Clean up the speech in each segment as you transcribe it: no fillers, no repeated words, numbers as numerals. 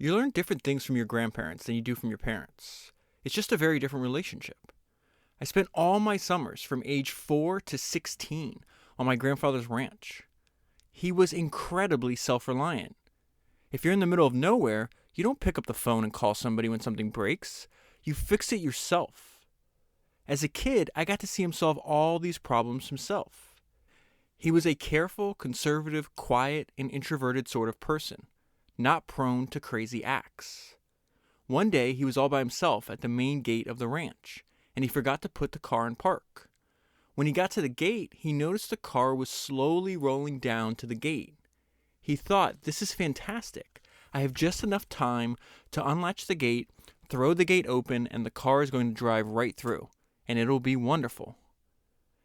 You learn different things from your grandparents than you do from your parents. It's just a very different relationship. I spent all my summers from age 4 to 16 on my grandfather's ranch. He was incredibly self-reliant. If you're in the middle of nowhere, you don't pick up the phone and call somebody when something breaks. You fix it yourself. As a kid, I got to see him solve all these problems himself. He was a careful, conservative, quiet, and introverted sort of person, not prone to crazy acts. One day, he was all by himself at the main gate of the ranch, and he forgot to put the car in park. When he got to the gate, he noticed the car was slowly rolling down to the gate. He thought, "This is fantastic. I have just enough time to unlatch the gate, throw the gate open, and the car is going to drive right through, and it'll be wonderful."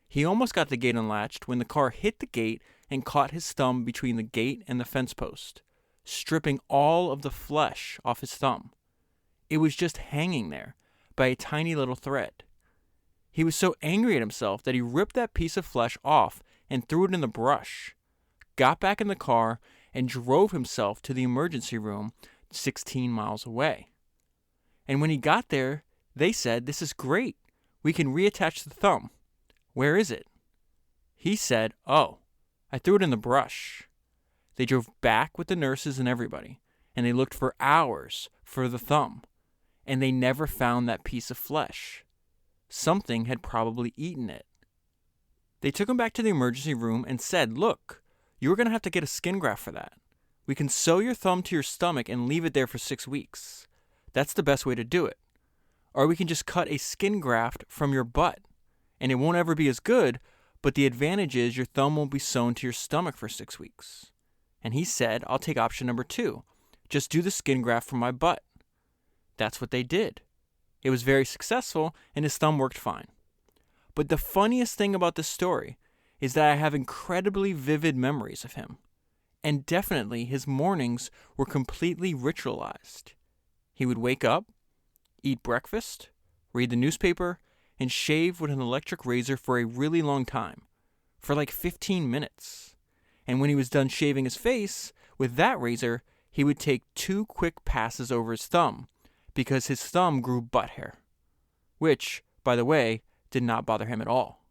He almost got the gate unlatched when the car hit the gate and caught his thumb between the gate and the fence post, stripping all of the flesh off his thumb. It was just hanging there by a tiny little thread. He was so angry at himself that he ripped that piece of flesh off and threw it in the brush, got back in the car, and drove himself to the emergency room 16 miles away. And when he got there, they said, "This is great. We can reattach the thumb. Where is it?" He said, "Oh, I threw it in the brush." They drove back with the nurses and everybody, and they looked for hours for the thumb, and they never found that piece of flesh. Something had probably eaten it. They took him back to the emergency room and said, "Look, you're going to have to get a skin graft for that. We can sew your thumb to your stomach and leave it there for 6 weeks. That's the best way to do it. Or we can just cut a skin graft from your butt, and it won't ever be as good, but the advantage is your thumb won't be sewn to your stomach for 6 weeks." And he said, "I'll take option number 2. Just do the skin graft from my butt." That's what they did. It was very successful, and his thumb worked fine. But the funniest thing about this story is that I have incredibly vivid memories of him. And definitely his mornings were completely ritualized. He would wake up, eat breakfast, read the newspaper, and shave with an electric razor for a really long time, for like 15 minutes. And when he was done shaving his face with that razor, he would take 2 quick passes over his thumb, because his thumb grew butt hair, which, by the way, did not bother him at all.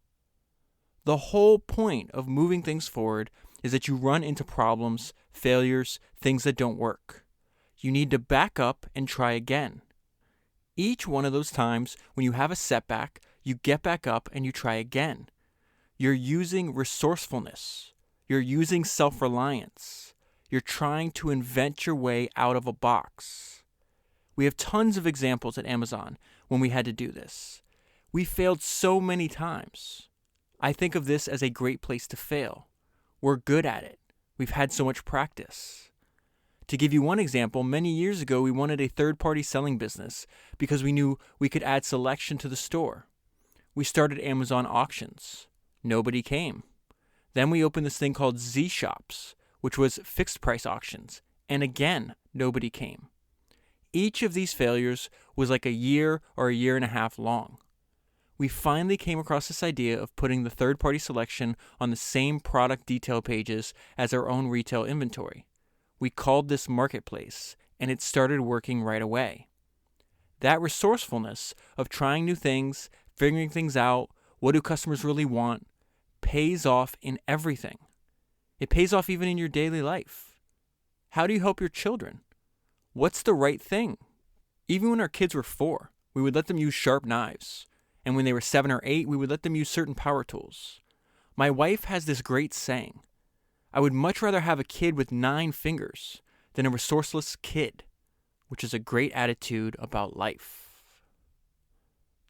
The whole point of moving things forward is that you run into problems, failures, things that don't work. You need to back up and try again. Each one of those times when you have a setback, you get back up and you try again. You're using resourcefulness. You're using self-reliance. You're trying to invent your way out of a box. We have tons of examples at Amazon when we had to do this. We failed so many times. I think of this as a great place to fail. We're good at it. We've had so much practice. To give you one example, many years ago we wanted a third-party selling business because we knew we could add selection to the store. We started Amazon auctions. Nobody came. Then we opened this thing called Z Shops, which was fixed price auctions, and again, nobody came. Each of these failures was like a year or a year and a half long. We finally came across this idea of putting the third-party selection on the same product detail pages as our own retail inventory. We called this Marketplace, and it started working right away. That resourcefulness of trying new things, figuring things out, what do customers really want, pays off in everything. It pays off even in your daily life. How do you help your children? What's the right thing? Even when our kids were 4, we would let them use sharp knives. And when they were 7 or 8, we would let them use certain power tools. My wife has this great saying: "I would much rather have a kid with 9 fingers than a resourceless kid," which is a great attitude about life.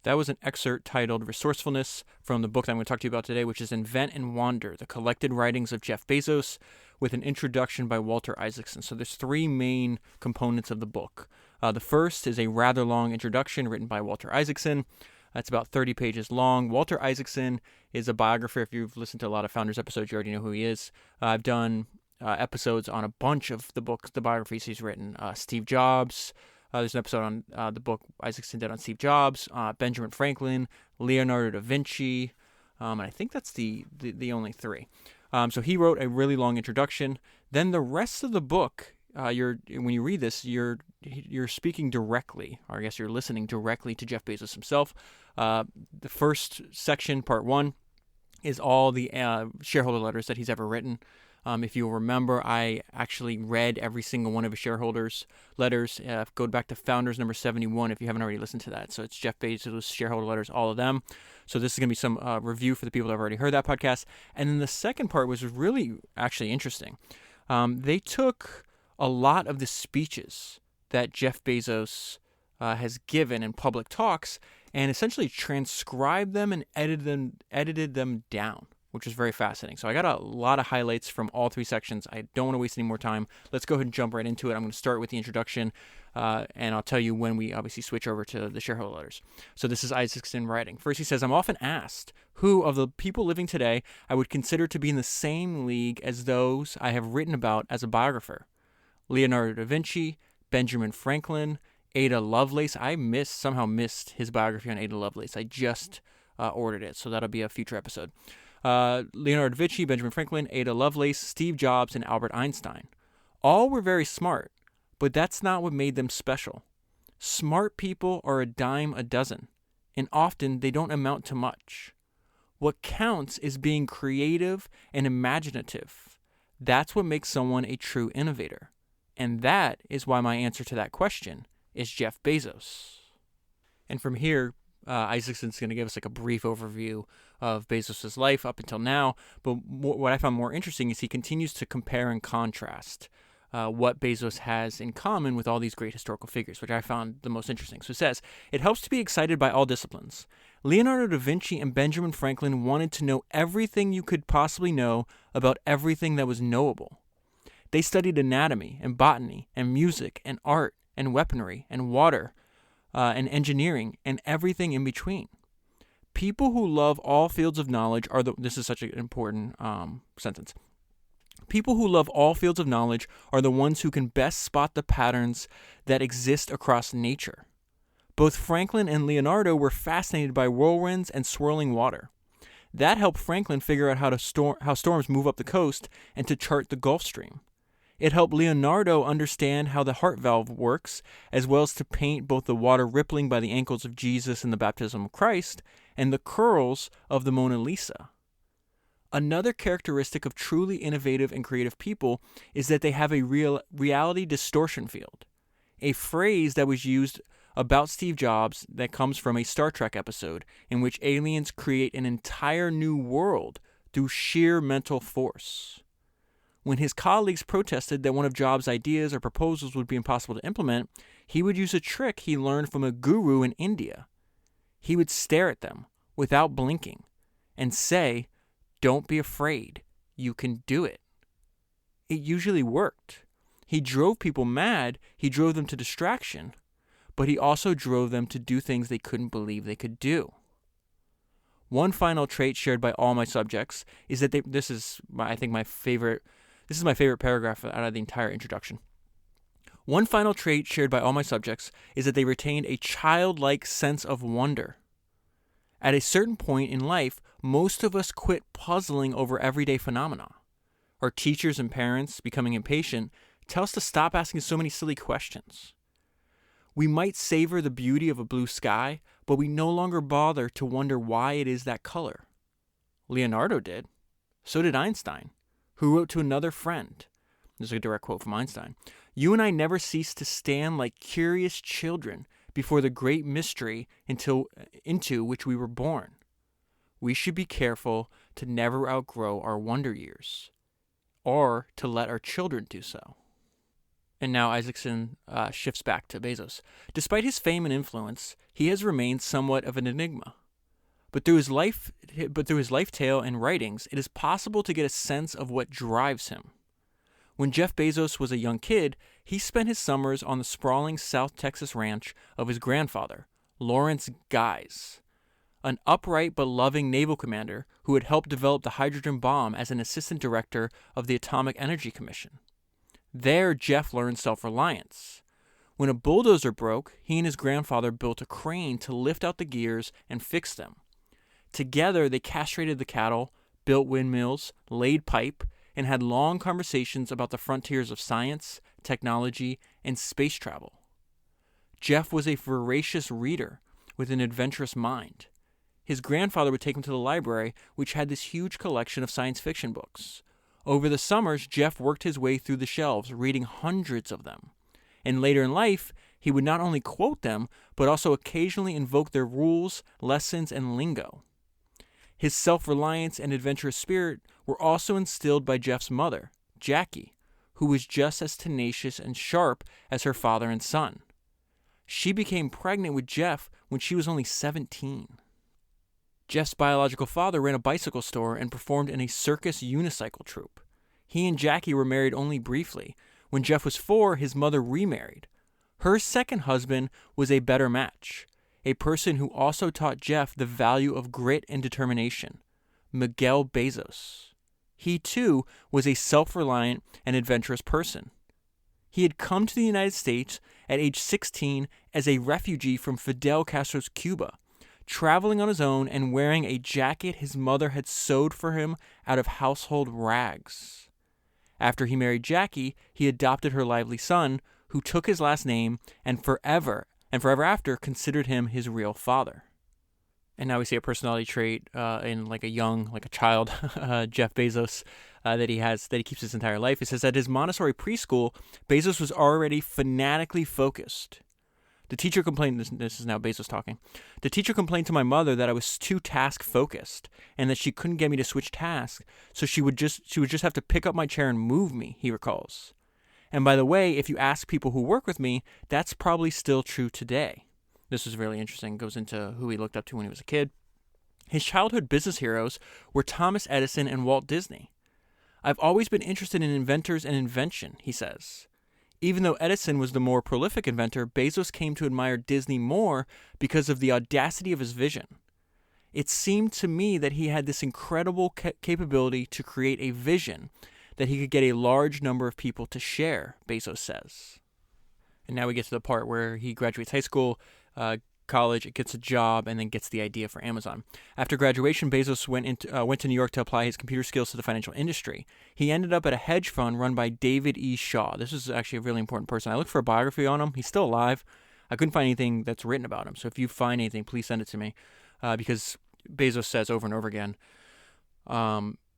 That was an excerpt titled Resourcefulness from the book that I'm going to talk to you about today, which is Invent and Wander, the collected writings of Jeff Bezos, with an introduction by Walter Isaacson. So there's 3 main components of the book. The first is a rather long introduction written by Walter Isaacson. That's about 30 pages long. Walter Isaacson is a biographer. If you've listened to a lot of Founders episodes, you already know who he is. I've done episodes on a bunch of the books, the biographies he's written. Steve Jobs. There's an episode on the book Isaacson did on Steve Jobs, Benjamin Franklin, Leonardo da Vinci, and I think that's the only 3. So he wrote a really long introduction. Then the rest of the book when you read this, you're speaking directly, or I guess you're listening directly to Jeff Bezos himself. The first section, part 1, is all the shareholder letters that he's ever written. If you'll remember, I actually read every single one of his shareholders' letters. Go back to Founders number 71 if you haven't already listened to that. So it's Jeff Bezos' shareholder letters, all of them. So this is going to be some review for the people that have already heard that podcast. And then the second part was really actually interesting. They took a lot of the speeches that Jeff Bezos has given in public talks and essentially transcribed them and edited them down, which is very fascinating. So I got a lot of highlights from all 3 sections. I don't want to waste any more time. Let's go ahead and jump right into it. I'm going to start with the introduction, and I'll tell you when we obviously switch over to the shareholder letters. So this is Isaacson writing. First, he says, I'm often asked who of the people living today I would consider to be in the same league as those I have written about as a biographer. Leonardo da Vinci, Benjamin Franklin, Ada Lovelace. I somehow missed his biography on Ada Lovelace. I just ordered it, so that'll be a future episode. Leonardo da Vinci, Benjamin Franklin, Ada Lovelace, Steve Jobs, and Albert Einstein. All were very smart, but that's not what made them special. Smart people are a dime a dozen, and often they don't amount to much. What counts is being creative and imaginative. That's what makes someone a true innovator. And that is why my answer to that question is Jeff Bezos. And from here, Isaacson's going to give us like a brief overview of Bezos' life up until now. But what I found more interesting is he continues to compare and contrast what Bezos has in common with all these great historical figures, which I found the most interesting. So it says, it helps to be excited by all disciplines. Leonardo da Vinci and Benjamin Franklin wanted to know everything you could possibly know about everything that was knowable. They studied anatomy and botany and music and art and weaponry and water and engineering and everything in between. People who love all fields of knowledge are this is such an important sentence. People who love all fields of knowledge are the ones who can best spot the patterns that exist across nature. Both Franklin and Leonardo were fascinated by whirlwinds and swirling water. That helped Franklin figure out how storms move up the coast and to chart the Gulf Stream. It helped Leonardo understand how the heart valve works, as well as to paint both the water rippling by the ankles of Jesus in the baptism of Christ and the curls of the Mona Lisa. Another characteristic of truly innovative and creative people is that they have a reality distortion field, a phrase that was used about Steve Jobs that comes from a Star Trek episode in which aliens create an entire new world through sheer mental force. When his colleagues protested that one of Jobs' ideas or proposals would be impossible to implement, he would use a trick he learned from a guru in India. He would stare at them without blinking and say, "Don't be afraid, you can do it." It usually worked. He drove people mad, he drove them to distraction, but he also drove them to do things they couldn't believe they could do. One final trait shared by all my subjects is that this is my favorite paragraph out of the entire introduction. One final trait shared by all my subjects is that they retained a childlike sense of wonder. At a certain point in life, most of us quit puzzling over everyday phenomena. Our teachers and parents, becoming impatient, tell us to stop asking so many silly questions. We might savor the beauty of a blue sky, but we no longer bother to wonder why it is that color. Leonardo did. So did Einstein, who wrote to another friend. This is a direct quote from Einstein. You and I never cease to stand like curious children before the great mystery into which we were born. We should be careful to never outgrow our wonder years, or to let our children do so. And now Isaacson shifts back to Bezos. Despite his fame and influence, he has remained somewhat of an enigma. But through his life tale and writings, it is possible to get a sense of what drives him. When Jeff Bezos was a young kid, he spent his summers on the sprawling South Texas ranch of his grandfather, Lawrence Guise, an upright but loving naval commander who had helped develop the hydrogen bomb as an assistant director of the Atomic Energy Commission. There, Jeff learned self-reliance. When a bulldozer broke, he and his grandfather built a crane to lift out the gears and fix them. Together, they castrated the cattle, built windmills, laid pipe, and had long conversations about the frontiers of science, technology, and space travel. Jeff was a voracious reader with an adventurous mind. His grandfather would take him to the library, which had this huge collection of science fiction books. Over the summers, Jeff worked his way through the shelves, reading hundreds of them. And later in life, he would not only quote them, but also occasionally invoke their rules, lessons, and lingo. His self-reliance and adventurous spirit were also instilled by Jeff's mother, Jackie, who was just as tenacious and sharp as her father and son. She became pregnant with Jeff when she was only 17. Jeff's biological father ran a bicycle store and performed in a circus unicycle troupe. He and Jackie were married only briefly. When Jeff was 4, his mother remarried. Her second husband was a better match, a person who also taught Jeff the value of grit and determination, Miguel Bezos. He, too, was a self-reliant and adventurous person. He had come to the United States at age 16 as a refugee from Fidel Castro's Cuba, traveling on his own and wearing a jacket his mother had sewed for him out of household rags. After he married Jackie, he adopted her lively son, who took his last name and forever after considered him his real father. And now we see a personality trait in like a child, Jeff Bezos, that he keeps his entire life. It says at his Montessori preschool, Bezos was already fanatically focused. The teacher complained, this is now Bezos talking, the teacher complained to my mother that I was too task-focused and that she couldn't get me to switch tasks, so she would just have to pick up my chair and move me, he recalls. And by the way, if you ask people who work with me, that's probably still true today. This is really interesting. It goes into who he looked up to when he was a kid. His childhood business heroes were Thomas Edison and Walt Disney. I've always been interested in inventors and invention, he says. Even though Edison was the more prolific inventor, Bezos came to admire Disney more because of the audacity of his vision. It seemed to me that he had this incredible capability to create a vision that he could get a large number of people to share, Bezos says. And now we get to the part where he graduates high school, college, gets a job, and then gets the idea for Amazon. After graduation, Bezos went to New York to apply his computer skills to the financial industry. He ended up at a hedge fund run by David E. Shaw. This is actually a really important person. I looked for a biography on him. He's still alive. I couldn't find anything that's written about him. So if you find anything, please send it to me, because Bezos says over and over again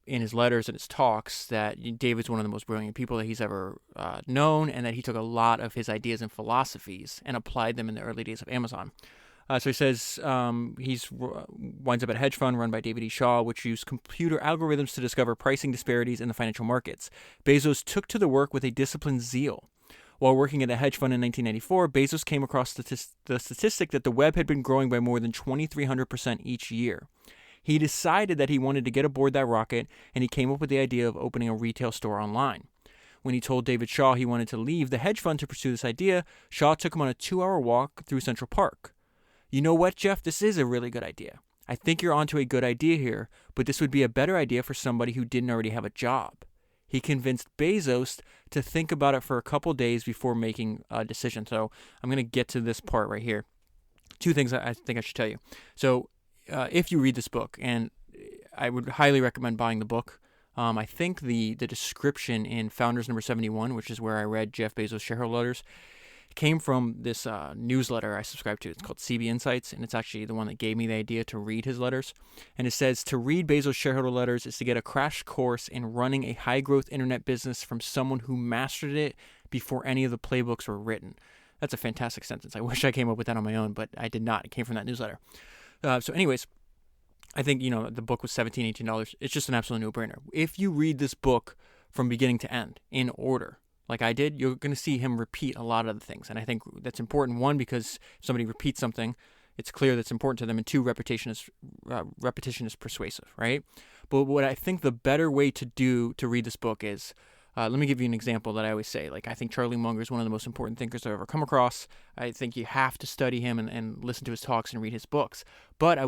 in his letters and his talks that David's one of the most brilliant people that he's ever known, and that he took a lot of his ideas and philosophies and applied them in the early days of Amazon. So he says winds up at a hedge fund run by David E. Shaw, which used computer algorithms to discover pricing disparities in the financial markets. Bezos took to the work with a disciplined zeal. While working at a hedge fund in 1994, Bezos came across the statistic that the web had been growing by more than 2,300% each year. He decided that he wanted to get aboard that rocket, and he came up with the idea of opening a retail store online. When he told David Shaw he wanted to leave the hedge fund to pursue this idea, Shaw took him on a 2-hour walk through Central Park. You know what, Jeff? This is a really good idea. I think you're onto a good idea here, but this would be a better idea for somebody who didn't already have a job. He convinced Bezos to think about it for a couple days before making a decision. So I'm going to get to this part right here. 2 things I think I should tell you. So if you read this book, and I would highly recommend buying the book. I think the description in Founders number 71, which is where I read Jeff Bezos' Shareholder letters, came from this newsletter I subscribe to. It's called CB Insights, and it's actually the one that gave me the idea to read his letters. And it says, to read Bezos' shareholder letters is to get a crash course in running a high-growth internet business from someone who mastered it before any of the playbooks were written. That's a fantastic sentence. I wish I came up with that on my own, but I did not. It came from that newsletter. So anyways, I think, the book was $17, $18. It's just an absolute no-brainer. If you read this book from beginning to end in order, like I did, you're going to see him repeat a lot of the things. And I think that's important. 1, because if somebody repeats something, it's clear that's important to them. And 2, repetition is persuasive, right? But what I think the better way to read this book is, let me give you an example that I always say. Like, I think Charlie Munger is one of the most important thinkers I've ever come across. I think you have to study him and listen to his talks and read his books. But I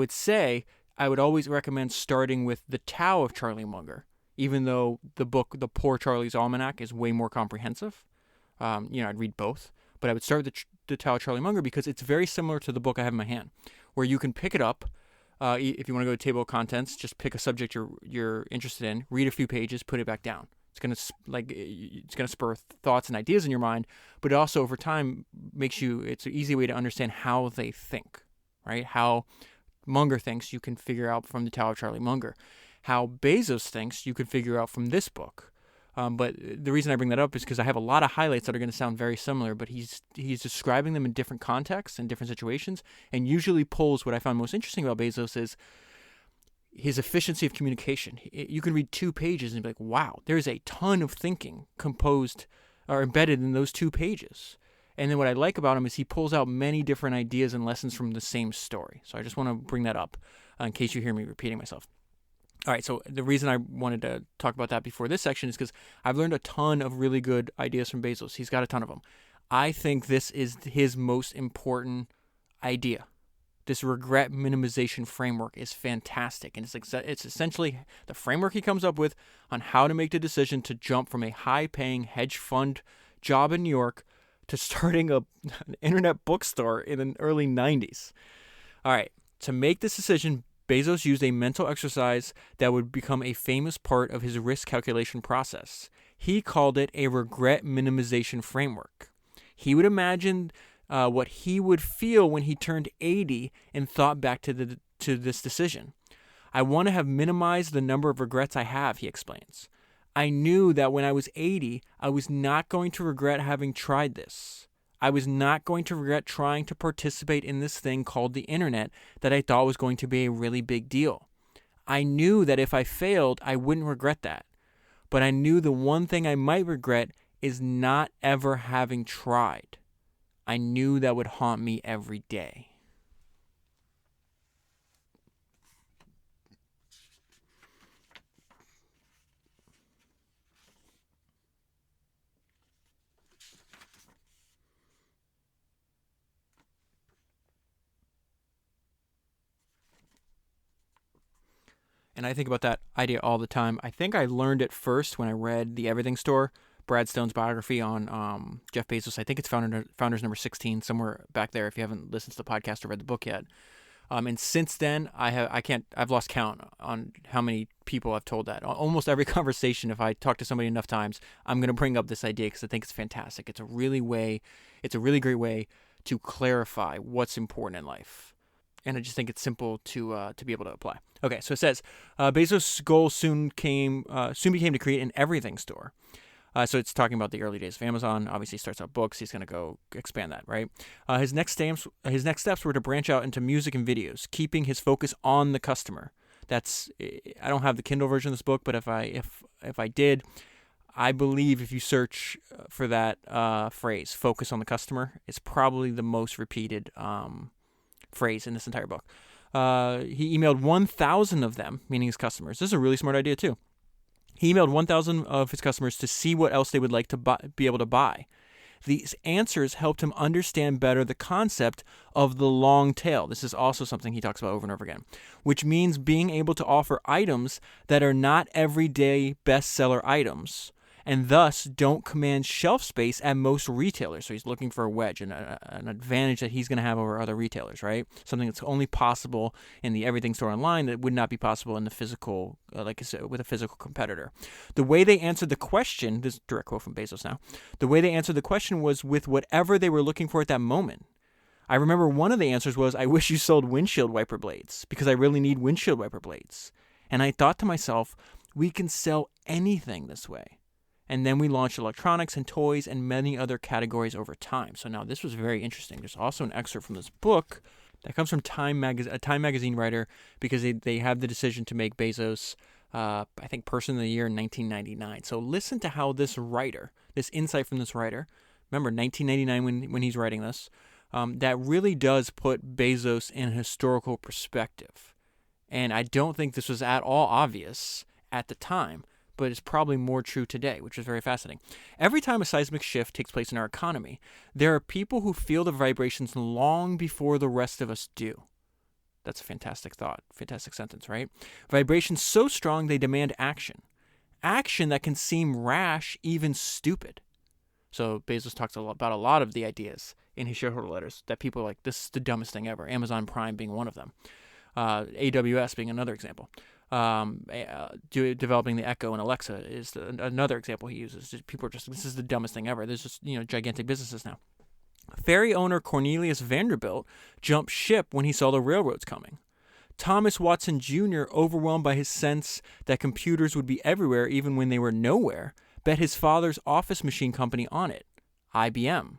would always recommend starting with The Tao of Charlie Munger, even though the book, The Poor Charlie's Almanac, is way more comprehensive. I'd read both. But I would start with The Tao of Charlie Munger because it's very similar to the book I have in my hand, where you can pick it up. If you want to go to table of contents, just pick a subject you're interested in, read a few pages, put it back down. It's gonna spur thoughts and ideas in your mind, but it also over time it's an easy way to understand how they think, right? How Munger thinks you can figure out from the Tao of Charlie Munger. How Bezos thinks you can figure out from this book. But the reason I bring that up is because I have a lot of highlights that are going to sound very similar, but he's describing them in different contexts and different situations, and usually pulls what I found most interesting about Bezos is his efficiency of communication. You can read 2 pages and be like, wow, there's a ton of thinking composed or embedded in those 2 pages. And then what I like about him is he pulls out many different ideas and lessons from the same story. So I just want to bring that up in case you hear me repeating myself. All right, so the reason I wanted to talk about that before this section is because I've learned a ton of really good ideas from Bezos. He's got a ton of them. I think this is his most important idea. This regret minimization framework is fantastic, and it's essentially the framework he comes up with on how to make the decision to jump from a high-paying hedge fund job in New York to starting an internet bookstore in the early 90s. All right, to make this decision, Bezos used a mental exercise that would become a famous part of his risk calculation process. He called it a regret minimization framework. He would imagine what he would feel when he turned 80 and thought back to this decision. I want to have minimized the number of regrets I have, he explains. I knew that when I was 80, I was not going to regret having tried this. I was not going to regret trying to participate in this thing called the internet that I thought was going to be a really big deal. I knew that if I failed, I wouldn't regret that. But I knew the one thing I might regret is not ever having tried. I knew that would haunt me every day. And I think about that idea all the time. I think I learned it first when I read The Everything Store, Brad Stone's biography on Jeff Bezos. I think it's Founders number 16, somewhere back there if you haven't listened to the podcast or read the book yet. And since then, I've lost count on how many people I've told that. Almost every conversation, if I talk to somebody enough times, I'm going to bring up this idea because I think it's fantastic. It's a really great way to clarify what's important in life. And I just think it's simple to be able to apply. Okay, so it says Bezos' goal soon became to create an everything store. So it's talking about the early days of Amazon. Obviously, he starts out books. He's going to go expand that, right? His next steps were to branch out into music and videos, keeping his focus on the customer. I don't have the Kindle version of this book, but if I did, I believe if you search for that phrase, "focus on the customer," it's probably the most repeated phrase in this entire book. He emailed 1,000 of them, meaning his customers. This is a really smart idea too. He emailed 1,000 of his customers to see what else they would like to be able to buy. These answers helped him understand better the concept of the long tail. This is also something he talks about over and over again, which means being able to offer items that are not everyday bestseller items and thus don't command shelf space at most retailers. So he's looking for a wedge and an advantage that he's going to have over other retailers, right? Something that's only possible in the everything store online that would not be possible in the physical, like I said, with a physical competitor. The way they answered the question, this is a direct quote from Bezos now, the way they answered the question was with whatever they were looking for at that moment. I remember one of the answers was, I wish you sold windshield wiper blades because I really need windshield wiper blades. And I thought to myself, we can sell anything this way. And then we launched electronics and toys and many other categories over time. So now this was very interesting. There's also an excerpt from this book that comes from a Time magazine writer because they have the decision to make Bezos, I think, Person of the Year in 1999. So listen to how this insight from this writer, remember 1999 when he's writing this, that really does put Bezos in a historical perspective. And I don't think this was at all obvious at the time, but it's probably more true today, which is very fascinating. Every time a seismic shift takes place in our economy, there are people who feel the vibrations long before the rest of us do. That's a fantastic thought, fantastic sentence, right? Vibrations so strong they demand action. Action that can seem rash, even stupid. So Bezos talks about a lot of the ideas in his shareholder letters that people are like, this is the dumbest thing ever. Amazon Prime being one of them. AWS being another example. developing the Echo and Alexa is another example he uses. People are just, this is the dumbest thing ever. There's just, gigantic businesses now. Ferry owner Cornelius Vanderbilt jumped ship when he saw the railroads coming. Thomas Watson Jr., overwhelmed by his sense that computers would be everywhere even when they were nowhere, bet his father's office machine company on it, IBM.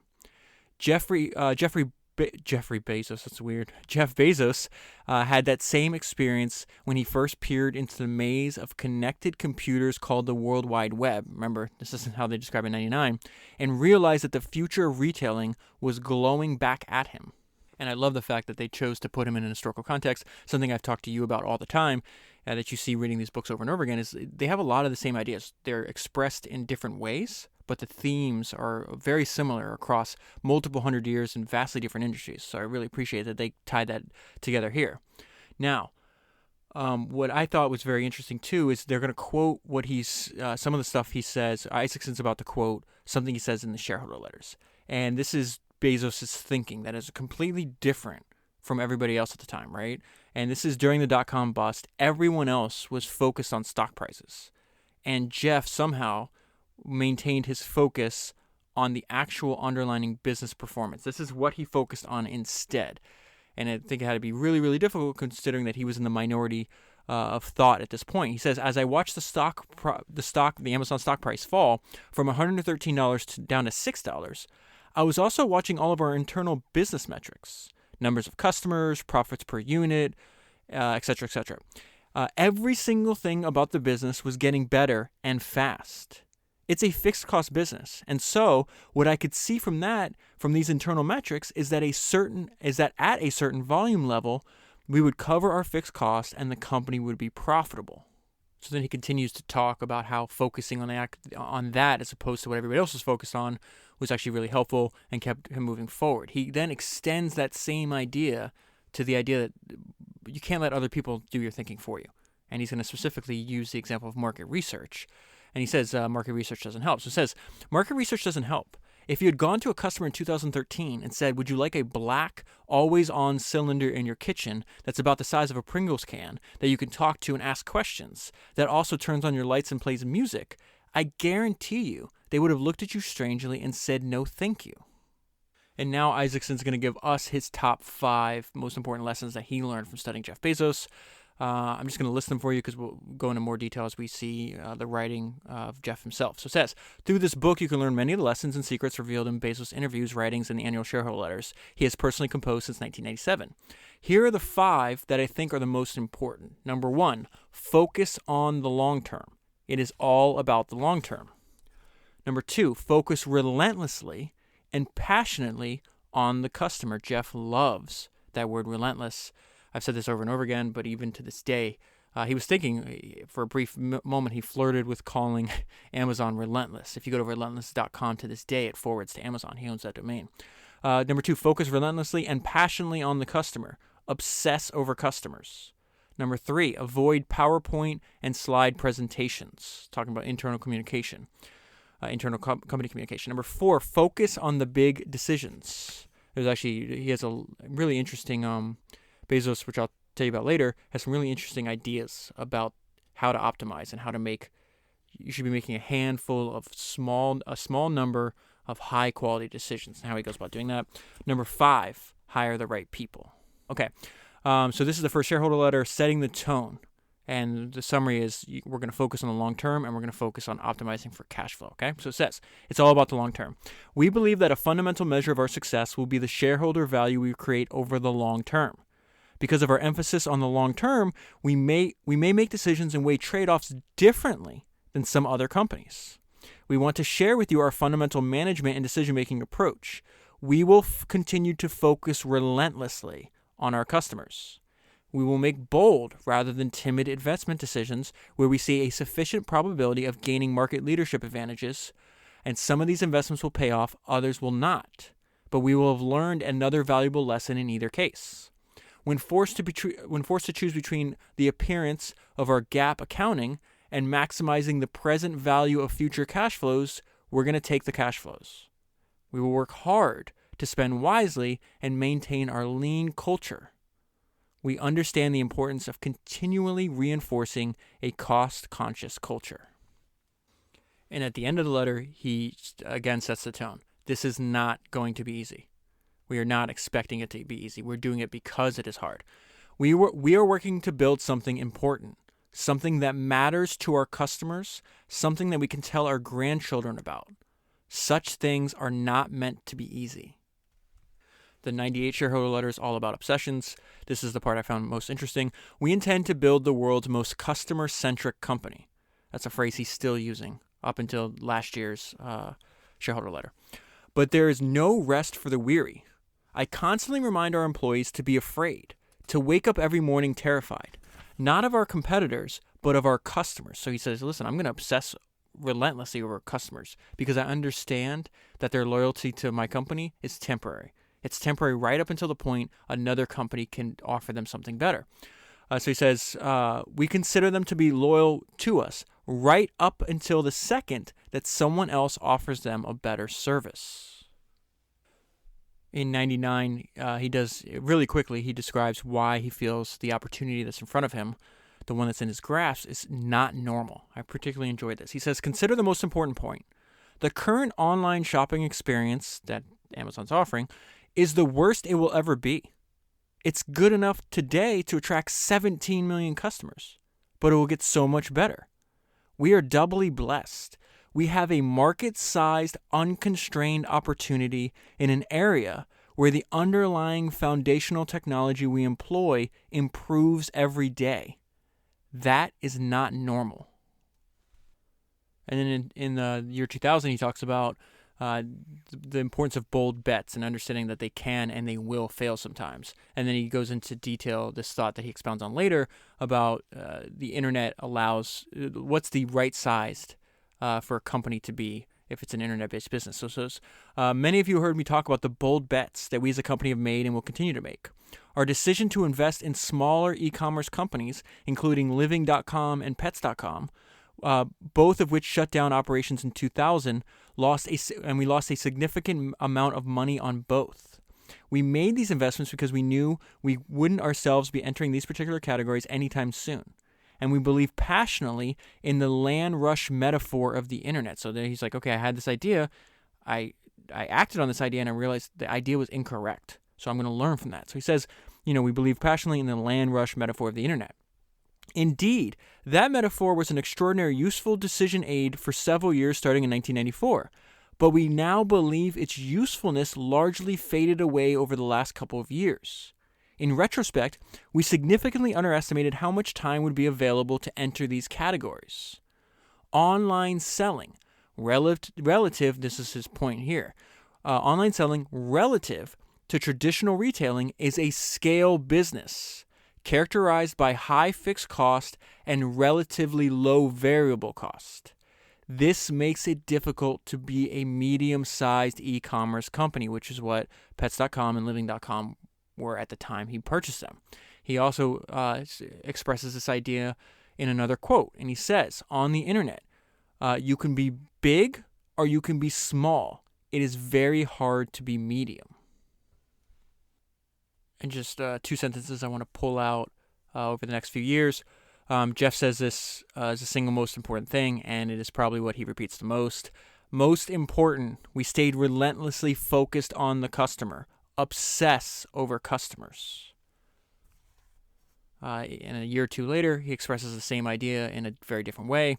Jeff Bezos, that's weird. Jeff Bezos had that same experience when he first peered into the maze of connected computers called the World Wide Web. Remember, this isn't how they describe it in 99, and realized that the future of retailing was glowing back at him. And I love the fact that they chose to put him in an historical context, something I've talked to you about all the time, that you see reading these books over and over again, is they have a lot of the same ideas. They're expressed in different ways, but the themes are very similar across multiple hundred years in vastly different industries. So I really appreciate that they tied that together here. Now, what I thought was very interesting too is they're going to quote what some of the stuff he says. Isaacson's about to quote something he says in the shareholder letters. And this is Bezos' thinking that is completely different from everybody else at the time, right? And this is during the dot-com bust. Everyone else was focused on stock prices. And Jeff somehow maintained his focus on the actual underlying business performance. This is what he focused on instead. And I think it had to be really, really difficult considering that he was in the minority of thought at this point. He says, as I watched the Amazon stock price fall from $113 down to $6, I was also watching all of our internal business metrics, numbers of customers, profits per unit, etc., etc. Every single thing about the business was getting better and fast. It's a fixed cost business. And so what I could see from these internal metrics is that at a certain volume level, we would cover our fixed costs and the company would be profitable. So then he continues to talk about how focusing on that as opposed to what everybody else was focused on was actually really helpful and kept him moving forward. He then extends that same idea to the idea that you can't let other people do your thinking for you. And he's going to specifically use the example of market research. And he says market research doesn't help. So it says market research doesn't help. If you had gone to a customer in 2013 and said, would you like a black, always-on cylinder in your kitchen that's about the size of a Pringles can that you can talk to and ask questions, that also turns on your lights and plays music, I guarantee you they would have looked at you strangely and said no thank you. And now Isaacson's going to give us his top 5 most important lessons that he learned from studying Jeff Bezos. I'm just going to list them for you because we'll go into more detail as we see the writing of Jeff himself. So it says, through this book, you can learn many of the lessons and secrets revealed in Bezos' interviews, writings, and the annual shareholder letters he has personally composed since 1997. Here are the 5 that I think are the most important. Number 1, focus on the long term. It is all about the long term. Number 2, focus relentlessly and passionately on the customer. Jeff loves that word relentless. I've said this over and over again, but even to this day, he was thinking, for a brief moment, he flirted with calling Amazon relentless. If you go to relentless.com to this day, it forwards to Amazon. He owns that domain. Number 2, focus relentlessly and passionately on the customer. Obsess over customers. Number 3, avoid PowerPoint and slide presentations. Talking about internal communication, internal company communication. Number 4, focus on the big decisions. He has a really interesting... Bezos, which I'll tell you about later, has some really interesting ideas about how to optimize and how to you should be making a handful of a small number of high quality decisions and how he goes about doing that. Number 5, hire the right people. Okay. So this is the first shareholder letter, setting the tone. And the summary is we're going to focus on the long term and we're going to focus on optimizing for cash flow. Okay. So it says it's all about the long term. We believe that a fundamental measure of our success will be the shareholder value we create over the long term. Because of our emphasis on the long term, we may make decisions and weigh trade-offs differently than some other companies. We want to share with you our fundamental management and decision-making approach. We will continue to focus relentlessly on our customers. We will make bold rather than timid investment decisions where we see a sufficient probability of gaining market leadership advantages, and some of these investments will pay off, others will not. But we will have learned another valuable lesson in either case. When forced to choose between the appearance of our GAAP accounting and maximizing the present value of future cash flows, we're going to take the cash flows. We will work hard to spend wisely and maintain our lean culture. We understand the importance of continually reinforcing a cost-conscious culture. And at the end of the letter, he again sets the tone. This is not going to be easy. We are not expecting it to be easy. We're doing it because it is hard. We are working to build something important, something that matters to our customers, something that we can tell our grandchildren about. Such things are not meant to be easy. The 98 shareholder letter is all about obsessions. This is the part I found most interesting. We intend to build the world's most customer-centric company. That's a phrase he's still using up until last year's shareholder letter. But there is no rest for the weary. I constantly remind our employees to be afraid, to wake up every morning terrified, not of our competitors, but of our customers. So he says, listen, I'm going to obsess relentlessly over customers because I understand that their loyalty to my company is temporary. It's temporary right up until the point another company can offer them something better. So he says, we consider them to be loyal to us right up until the second that someone else offers them a better service. In 99, he describes why he feels the opportunity that's in front of him, the one that's in his grasp, is not normal. I particularly enjoyed this. He says, consider the most important point. The current online shopping experience that Amazon's offering is the worst it will ever be. It's good enough today to attract 17 million customers, but it will get so much better. We are doubly blessed. We have a market-sized, unconstrained opportunity in an area where the underlying foundational technology we employ improves every day. That is not normal. And then in the year 2000, he talks about the importance of bold bets and understanding that they can and they will fail sometimes. And then he goes into detail this thought that he expounds on later about the internet allows, what's the right sized for a company to be if it's an internet-based business. So many of you heard me talk about the bold bets that we as a company have made and will continue to make. Our decision to invest in smaller e-commerce companies, including living.com and pets.com, both of which shut down operations in 2000, we lost a significant amount of money on both. We made these investments because we knew we wouldn't ourselves be entering these particular categories anytime soon. And we believe passionately in the land rush metaphor of the internet. So then he's like, okay, I had this idea. I acted on this idea and I realized the idea was incorrect. So I'm going to learn from that. So he says, we believe passionately in the land rush metaphor of the internet. Indeed, that metaphor was an extraordinary useful decision aid for several years starting in 1994, but we now believe its usefulness largely faded away over the last couple of years. In retrospect, we significantly underestimated how much time would be available to enter these categories. Online selling, relative, this is his point here, online selling relative to traditional retailing is a scale business, characterized by high fixed cost and relatively low variable cost. This makes it difficult to be a medium-sized e-commerce company, which is what pets.com and living.com were at the time he purchased them. He also expresses this idea in another quote, and he says, on the internet, you can be big or you can be small. It is very hard to be medium. And just two sentences I want to pull out over the next few years. Jeff says this is the single most important thing, and it is probably what he repeats the most. Most important, we stayed relentlessly focused on the customer. Obsess over customers. And a year or two later, he expresses the same idea in a very different way.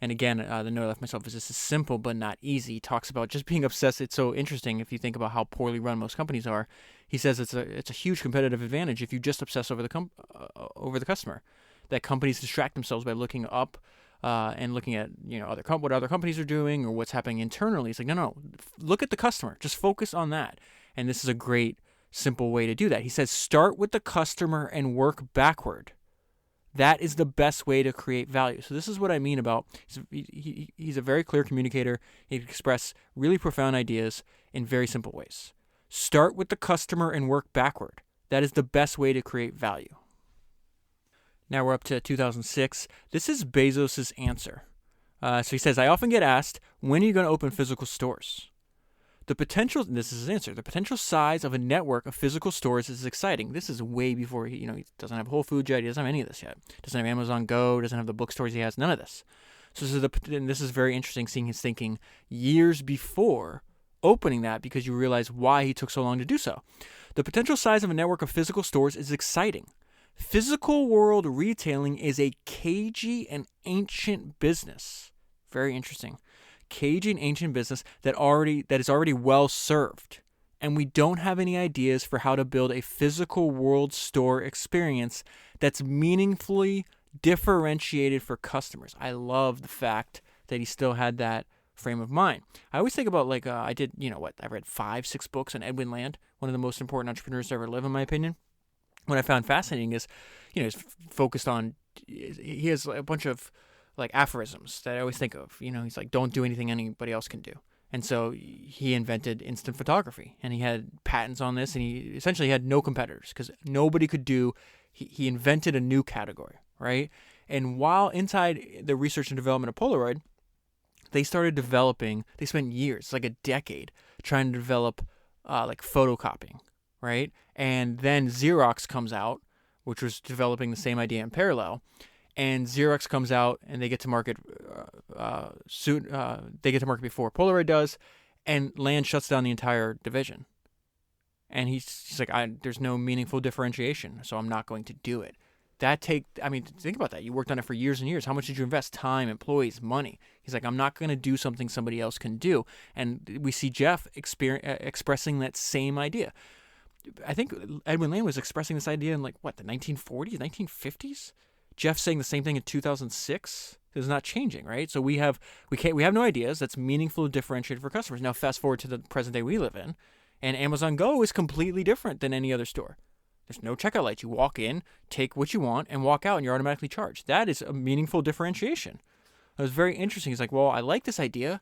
And again, the note I left myself is this is simple but not easy. He talks about just being obsessed. It's so interesting if you think about how poorly run most companies are. He says it's a huge competitive advantage if you just obsess over the customer. That companies distract themselves by looking up and looking at what other companies are doing or what's happening internally. It's like no, look at the customer. Just focus on that. And this is a great simple way to do that. He says start with the customer and work backward. That is the best way to create value. So this is what I mean about he's a very clear communicator. He can express really profound ideas in very simple ways. Start with the customer and work backward. That is the best way to create value. Now we're up to 2006. This is Bezos' answer. So he says, I often get asked, when are you going to open physical stores? This is his answer, the potential size of a network of physical stores is exciting. This is way before he doesn't have Whole Foods yet. He doesn't have any of this yet. Doesn't have Amazon Go, doesn't have the bookstores he has, none of this. So this is very interesting, seeing his thinking years before opening that, because you realize why he took so long to do so. The potential size of a network of physical stores is exciting. Physical world retailing is a cagey and ancient business. Very interesting. Cagey and ancient business that is already well served. And we don't have any ideas for how to build a physical world store experience that's meaningfully differentiated for customers. I love the fact that he still had that frame of mind. I always think about I read 5-6 books on Edwin Land, one of the most important entrepreneurs to ever live, in my opinion. What I found fascinating is, he's focused on, he has a bunch of aphorisms that I always think of. He's like, don't do anything anybody else can do. And so he invented instant photography, and he had patents on this, and he essentially had no competitors because nobody could do. He invented a new category, right? And while inside the research and development of Polaroid, they spent years, like a decade, trying to develop photocopying, right? And then Xerox comes out, which was developing the same idea in parallel. And Xerox comes out, and they get to market soon. They get to market before Polaroid does, and Land shuts down the entire division. And he's like, there's no meaningful differentiation, so I'm not going to do it. Think about that. You worked on it for years and years. How much did you invest? Time, employees, money. He's like, I'm not going to do something somebody else can do. And we see Jeff expressing that same idea. I think Edwin Land was expressing this idea in the 1940s, 1950s. Jeff saying the same thing in 2006. It's not changing, right? So we have no ideas that's meaningful and differentiated for customers. Now fast forward to the present day we live in, and Amazon Go is completely different than any other store. There's no checkout lights. You walk in, take what you want, and walk out, and you're automatically charged. That is a meaningful differentiation. It was very interesting. He's like, well, I like this idea.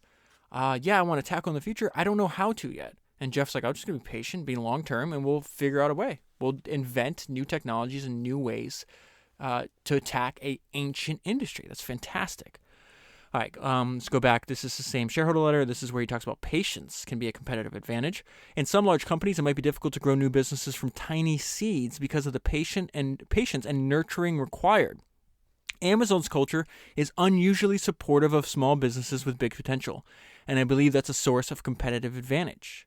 I want to tackle in the future. I don't know how to yet. And Jeff's like, I'm just going to be patient, be long-term, and we'll figure out a way. We'll invent new technologies and new ways to attack an ancient industry. That's fantastic. All right, let's go back. This is the same shareholder letter. This is where he talks about patience can be a competitive advantage. In some large companies, it might be difficult to grow new businesses from tiny seeds because of the patience and nurturing required. Amazon's culture is unusually supportive of small businesses with big potential, and I believe that's a source of competitive advantage.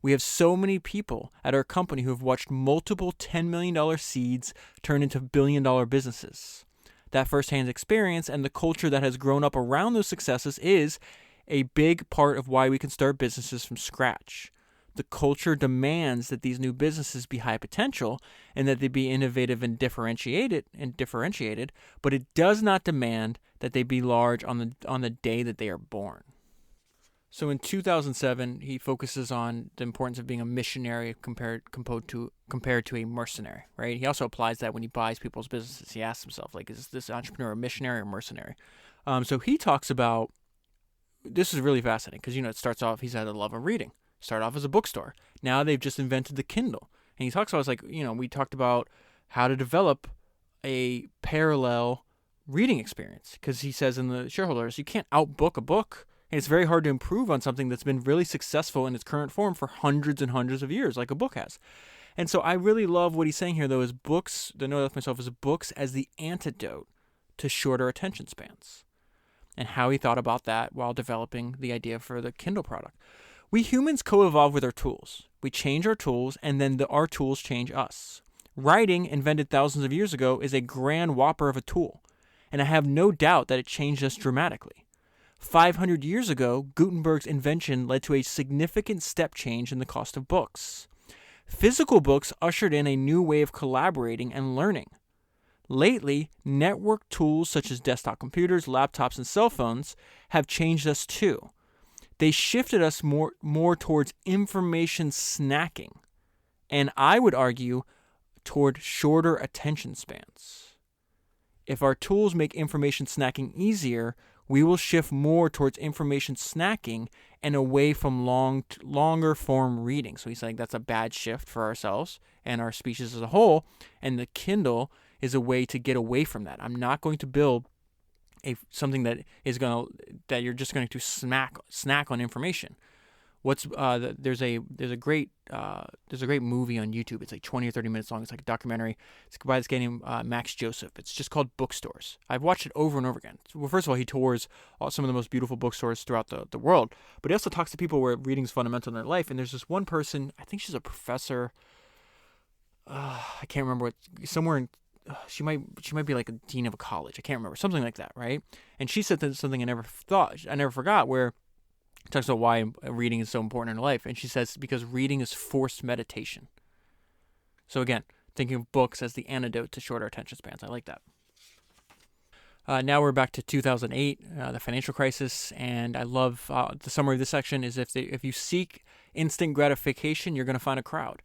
We have so many people at our company who have watched multiple $10 million seeds turn into billion-dollar businesses. That firsthand experience and the culture that has grown up around those successes is a big part of why we can start businesses from scratch. The culture demands that these new businesses be high potential and that they be innovative and differentiated, but it does not demand that they be large on the day that they are born. So in 2007, he focuses on the importance of being a missionary compared to a mercenary, right? He also applies that when he buys people's businesses. He asks himself, is this entrepreneur a missionary or mercenary? So he talks about, this is really fascinating because, it starts off, he's had a love of reading. Started off as a bookstore. Now they've just invented the Kindle. And he talks about, we talked about how to develop a parallel reading experience, because he says in the Shareholders, you can't outbook a book. And it's very hard to improve on something that's been really successful in its current form for hundreds and hundreds of years, like a book has. And so I really love what he's saying here, though, is books, the note of myself is books as the antidote to shorter attention spans, and how he thought about that while developing the idea for the Kindle product. We humans co-evolve with our tools. We change our tools, and then our tools change us. Writing, invented thousands of years ago, is a grand whopper of a tool, and I have no doubt that it changed us dramatically. 500 years ago, Gutenberg's invention led to a significant step change in the cost of books. Physical books ushered in a new way of collaborating and learning. Lately, network tools such as desktop computers, laptops, and cell phones have changed us too. They shifted us more towards information snacking, and I would argue toward shorter attention spans. If our tools make information snacking easier, we will shift more towards information snacking and away from longer form reading. So he's saying that's a bad shift for ourselves and our species as a whole. And the Kindle is a way to get away from that. I'm not going to build something that you're just going to snack on information. There's a great movie on YouTube. It's like 20 or 30 minutes long. It's like a documentary. It's by this guy named Max Joseph. It's just called Bookstores. I've watched it over and over again. Well, first of all, he tours some of the most beautiful bookstores throughout the world, but he also talks to people where reading is fundamental in their life. And there's this one person, I think she's a professor. I can't remember what, somewhere in, she might be like a dean of a college. I can't remember, something like that, right? And she said something I never forgot, where it talks about why reading is so important in her life. And she says, because reading is forced meditation. So again, thinking of books as the antidote to shorter attention spans. I like that. Now we're back to 2008, the financial crisis. And I love the summary of this section is if you seek instant gratification, you're going to find a crowd.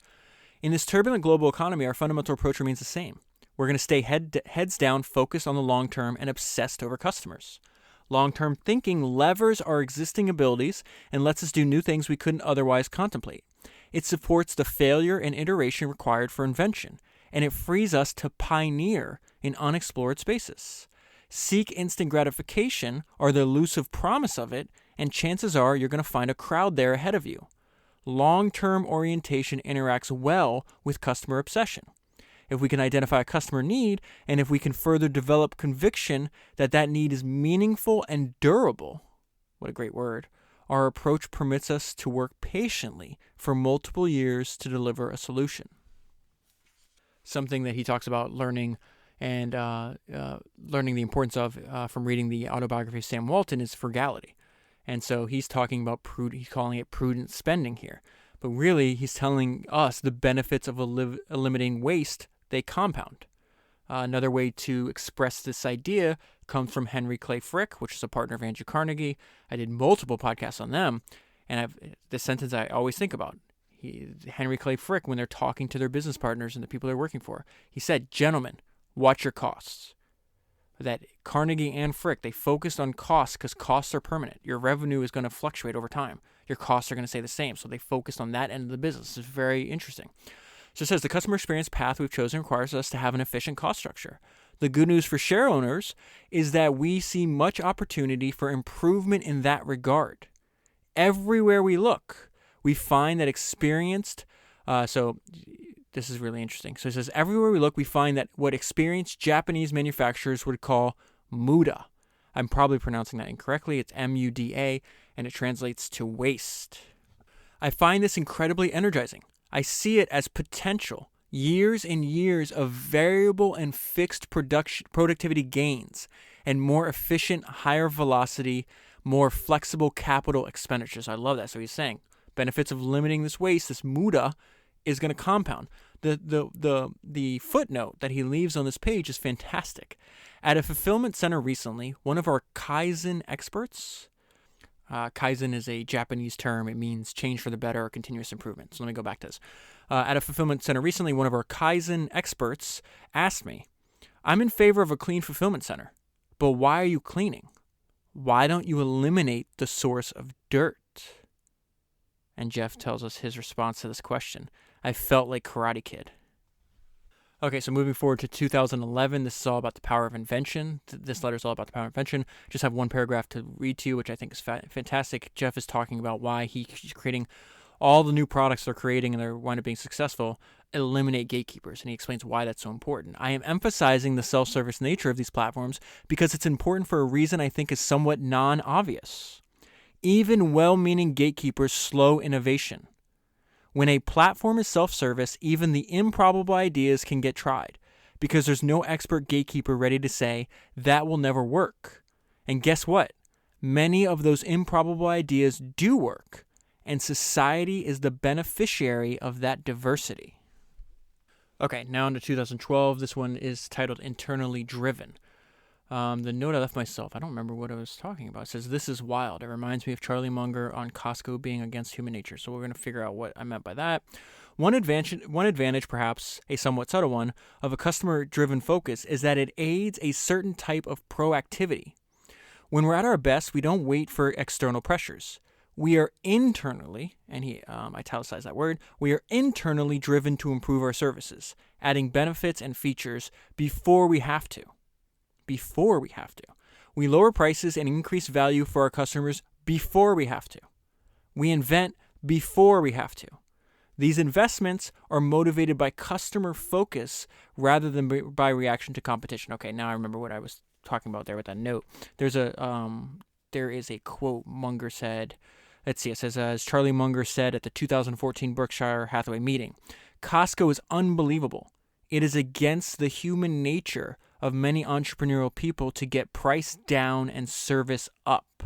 In this turbulent global economy, our fundamental approach remains the same. We're going to stay heads down, focused on the long term, and obsessed over customers. Long-term thinking levers our existing abilities and lets us do new things we couldn't otherwise contemplate. It supports the failure and iteration required for invention, and it frees us to pioneer in unexplored spaces. Seek instant gratification or the elusive promise of it, and chances are you're going to find a crowd there ahead of you. Long-term orientation interacts well with customer obsession. If we can identify a customer need, and if we can further develop conviction that that need is meaningful and durable, what a great word, our approach permits us to work patiently for multiple years to deliver a solution. Something that he talks about learning and learning the importance of from reading the autobiography of Sam Walton is frugality. And so he's talking about he's calling it prudent spending here. But really, he's telling us the benefits of eliminating waste. They compound. Another way to express this idea comes from Henry Clay Frick, which is a partner of Andrew Carnegie. I did multiple podcasts on them, and the sentence I always think about. Henry Clay Frick, when they're talking to their business partners and the people they're working for, he said, "Gentlemen, watch your costs." That Carnegie and Frick, they focused on costs because costs are permanent. Your revenue is going to fluctuate over time. Your costs are going to stay the same. So they focused on that end of the business. It's very interesting. So it says the customer experience path we've chosen requires us to have an efficient cost structure. The good news for share owners is that we see much opportunity for improvement in that regard. Everywhere we look, we find that so this is really interesting. So it says everywhere we look, we find that what experienced Japanese manufacturers would call muda. I'm probably pronouncing that incorrectly. It's MUDA, and it translates to waste. I find this incredibly energizing. I see it as potential, years and years of variable and fixed productivity gains, and more efficient, higher velocity, more flexible capital expenditures. I love that. So he's saying benefits of limiting this waste, this muda, is going to compound. The footnote that he leaves on this page is fantastic. At a fulfillment center recently, one of our Kaizen experts, Kaizen is a Japanese term. It means change for the better or continuous improvement. So let me go back to this. At a fulfillment center recently, one of our Kaizen experts asked me, "I'm in favor of a clean fulfillment center, but why are you cleaning? Why don't you eliminate the source of dirt?" And Jeff tells us his response to this question. "I felt like Karate Kid." Okay, so moving forward to 2011, this is all about the power of invention. This letter is all about the power of invention. Just have one paragraph to read to you, which I think is fantastic. Jeff is talking about why he's creating all the new products they're creating and they're wind up being successful, eliminate gatekeepers, and he explains why that's so important. "I am emphasizing the self-service nature of these platforms because it's important for a reason I think is somewhat non-obvious. Even well-meaning gatekeepers slow innovation. When a platform is self-service, even the improbable ideas can get tried because there's no expert gatekeeper ready to say, that will never work. And guess what? Many of those improbable ideas do work, and society is the beneficiary of that diversity." Okay, now into 2012. This one is titled Internally Driven. The note I left myself, I don't remember what I was talking about. It says, "This is wild. It reminds me of Charlie Munger on Costco being against human nature." So we're going to figure out what I meant by that. One advantage, perhaps a somewhat subtle one, of a customer-driven focus is that it aids a certain type of proactivity. When we're at our best, we don't wait for external pressures. We are internally, and he italicized that word, we are internally driven to improve our services, adding benefits and features before we have to. Before we have to. We lower prices and increase value for our customers before we have to. We invent before we have to. These investments are motivated by customer focus rather than by reaction to competition. Okay, now I remember what I was talking about there with that note. There is a quote Munger said. Let's see. It says, as Charlie Munger said at the 2014 Berkshire Hathaway meeting, Costco is unbelievable. It is against the human nature of many entrepreneurial people to get price down and service up.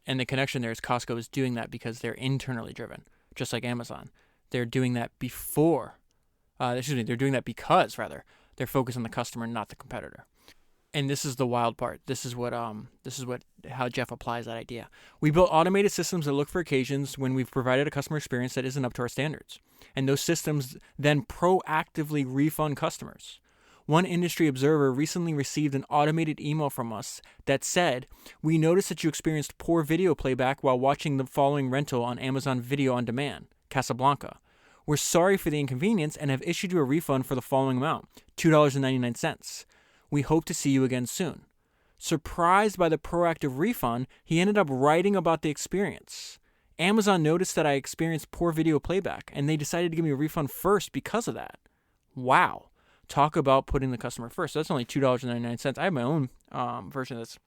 And the connection there is Costco is doing that because they're internally driven, just like Amazon. They're doing that they're doing that because they're focused on the customer, not the competitor. And this is the wild part. This is how Jeff applies that idea. We built automated systems that look for occasions when we've provided a customer experience that isn't up to our standards. And those systems then proactively refund customers. One industry observer recently received an automated email from us that said, "We noticed that you experienced poor video playback while watching the following rental on Amazon Video on Demand, Casablanca. We're sorry for the inconvenience and have issued you a refund for the following amount, $2.99. We hope to see you again soon." Surprised by the proactive refund, he ended up writing about the experience. Amazon noticed that I experienced poor video playback, and they decided to give me a refund first because of that. Wow. Talk about putting the customer first. That's only $2.99. I have my own version of this.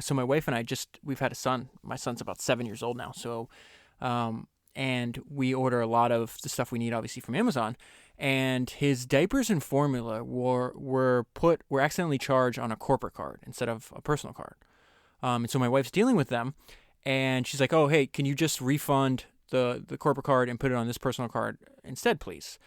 So my wife and I we've had a son. My son's about 7 years old now. So, and we order a lot of the stuff we need, obviously, from Amazon. And his diapers and formula were accidentally charged on a corporate card instead of a personal card. And so my wife's dealing with them, and she's like, "Oh, hey, can you just refund the corporate card and put it on this personal card instead, please?"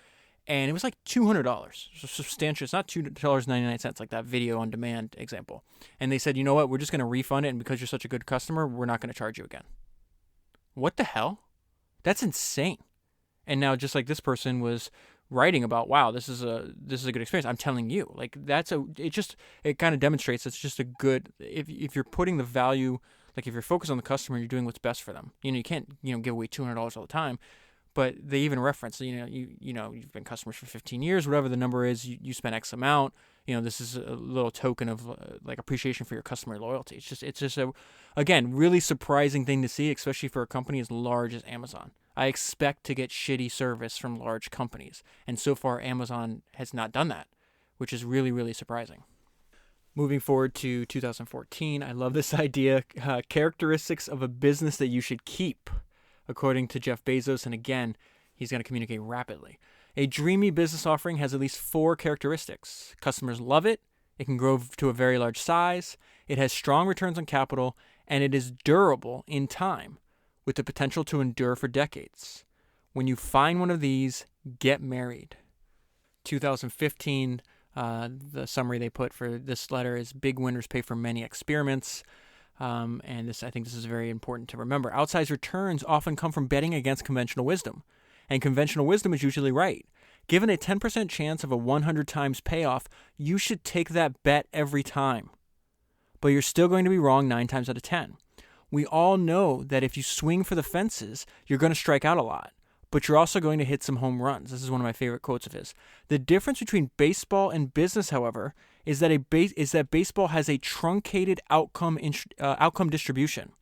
And it was like $200. So substantial. It's not $2.99 like that video on demand example. And they said, "You know what? We're just going to refund it, and because you're such a good customer, we're not going to charge you again." What the hell? That's insane. And now, just like this person was writing about, wow, this is a good experience. I'm telling you, like it kind of demonstrates it's just a good, if you're putting the value, like if you're focused on the customer, you're doing what's best for them. You can't, give away $200 all the time, but they even reference, you've been customers for 15 years, whatever the number is, you spend X amount, this is a little token of like appreciation for your customer loyalty. It's just a, again, really surprising thing to see, especially for a company as large as Amazon. I expect to get shitty service from large companies. And so far, Amazon has not done that, which is really, really surprising. Moving forward to 2014, I love this idea, characteristics of a business that you should keep, according to Jeff Bezos. And again, he's going to communicate rapidly. A dreamy business offering has at least 4 characteristics. Customers love it. It can grow to a very large size. It has strong returns on capital, and it is durable in time, with the potential to endure for decades. When you find one of these, get married. 2015, the summary they put for this letter is big winners pay for many experiments. And I think this is very important to remember. Outsized returns often come from betting against conventional wisdom. And conventional wisdom is usually right. Given a 10% chance of a 100 times payoff, you should take that bet every time. But you're still going to be wrong 9 times out of 10. We all know that if you swing for the fences, you're going to strike out a lot, but you're also going to hit some home runs. This is one of my favorite quotes of his. The difference between baseball and business, however, is that baseball has a truncated outcome distribution.